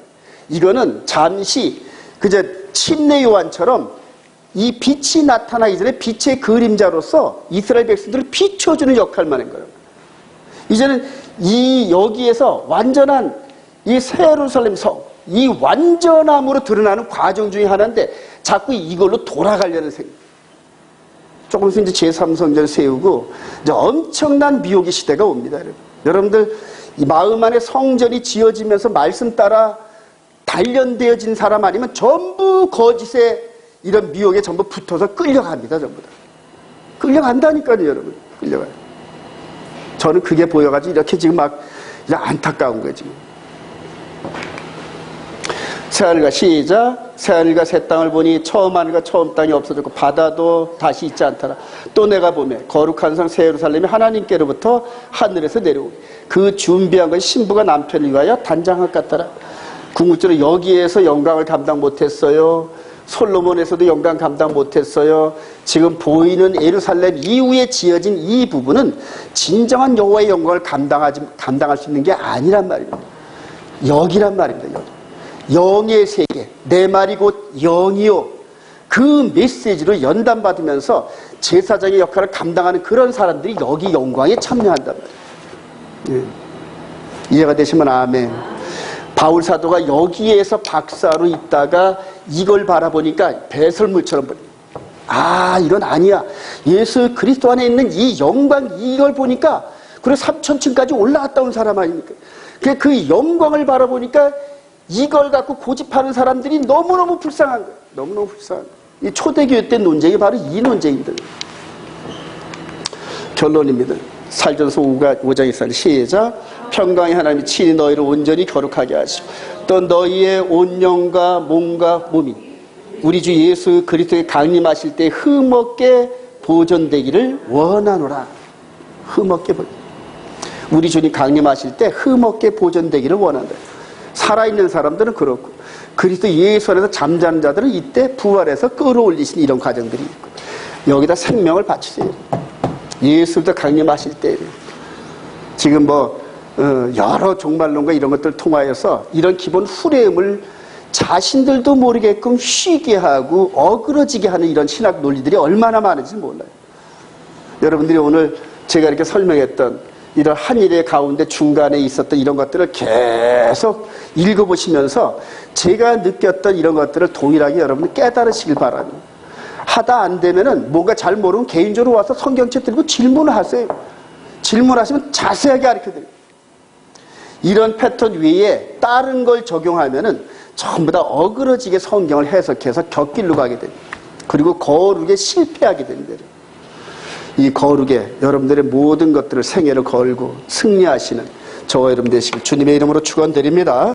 이거는 잠시 그저 침례 요한처럼 이 빛이 나타나기 전에 빛의 그림자로서 이스라엘 백성들을 비춰주는 역할만 한 거예요. 이제는 이 여기에서 완전한 이 새 예루살렘 성, 이 완전함으로 드러나는 과정 중에 하나인데 자꾸 이걸로 돌아가려는 생각. 조금 있으면 이제 제3성전을 세우고 이제 엄청난 미혹의 시대가 옵니다, 여러분. 여러분들 이 마음 안에 성전이 지어지면서 말씀 따라 단련되어진 사람 아니면 전부 거짓에 이런 미혹에 전부 붙어서 끌려갑니다, 전부 다. 끌려간다니까요, 여러분. 끌려가요. 저는 그게 보여가지고 이렇게 지금 막 안타까운 거예요, 지금. 새하늘과 시작. 새하늘과 새 땅을 보니 처음 하늘과 처음 땅이 없어졌고 바다도 다시 있지 않더라. 또 내가 보매 거룩한 성 새 예루살렘이 하나님께로부터 하늘에서 내려오니 그 준비한 것이 신부가 남편을 위하여 단장한 것 같더라. 궁극적으로 여기에서 영광을 감당 못했어요. 솔로몬에서도 영광 감당 못했어요. 지금 보이는 예루살렘 이후에 지어진 이 부분은 진정한 여호와의 영광을 감당할 수 있는 게 아니란 말입니다. 여기란 말입니다. 여기. 영의 세계, 내 말이 곧 영이요. 그 메시지로 연단받으면서 제사장의 역할을 감당하는 그런 사람들이 여기 영광에 참여한단 말이에요. 예. 이해가 되시면 아멘. 바울 사도가 여기에서 박사로 있다가 이걸 바라보니까 배설물처럼 이건 아니야. 예수 그리스도 안에 있는 이 영광, 이걸 보니까 그래 3,000층까지 올라갔다 온 사람 아닙니까? 그 영광을 바라보니까 이걸 갖고 고집하는 사람들이 너무너무 불쌍한 거예요. 너무너무 불쌍한 거예요. 이 초대교회 때 논쟁이 바로 이 논쟁입니다. 결론입니다. 살전서 5장 1절 시작. 평강의 하나님이 친히 너희를 온전히 거룩하게 하시고 또 너희의 온 영과 몸과 몸이 우리 주 예수 그리스도의 강림하실 때 흠없게 보존되기를 원하노라. 흠없게 우리 주님 강림하실 때 흠없게 보존되기를 원한다. 살아있는 사람들은 그렇고 그리스도 예수 안에서 잠자는 자들은 이때 부활해서 끌어올리신 이런 과정들이 있고 여기다 생명을 바치세요. 예수부터 강림하실 때 지금 여러 종말론과 이런 것들을 통하여서 이런 기본 후레임을 자신들도 모르게끔 쉬게 하고 어그러지게 하는 이런 신학 논리들이 얼마나 많은지 몰라요. 여러분들이 오늘 제가 이렇게 설명했던 이런 한일의 가운데 중간에 있었던 이런 것들을 계속 읽어보시면서 제가 느꼈던 이런 것들을 동일하게 여러분들 깨달으시길 바랍니다. 하다 안 되면은 뭔가 잘 모르면 개인적으로 와서 성경책 들고 질문을 하세요. 질문하시면 자세하게 가르쳐드려요. 이런 패턴 위에 다른 걸 적용하면은 전부 다 어그러지게 성경을 해석해서 곁길로 가게 됩니다. 그리고 거룩에 실패하게 됩니다. 이 거룩에 여러분들의 모든 것들을 생애를 걸고 승리하시는 저와 여러분 되시길 주님의 이름으로 축원드립니다.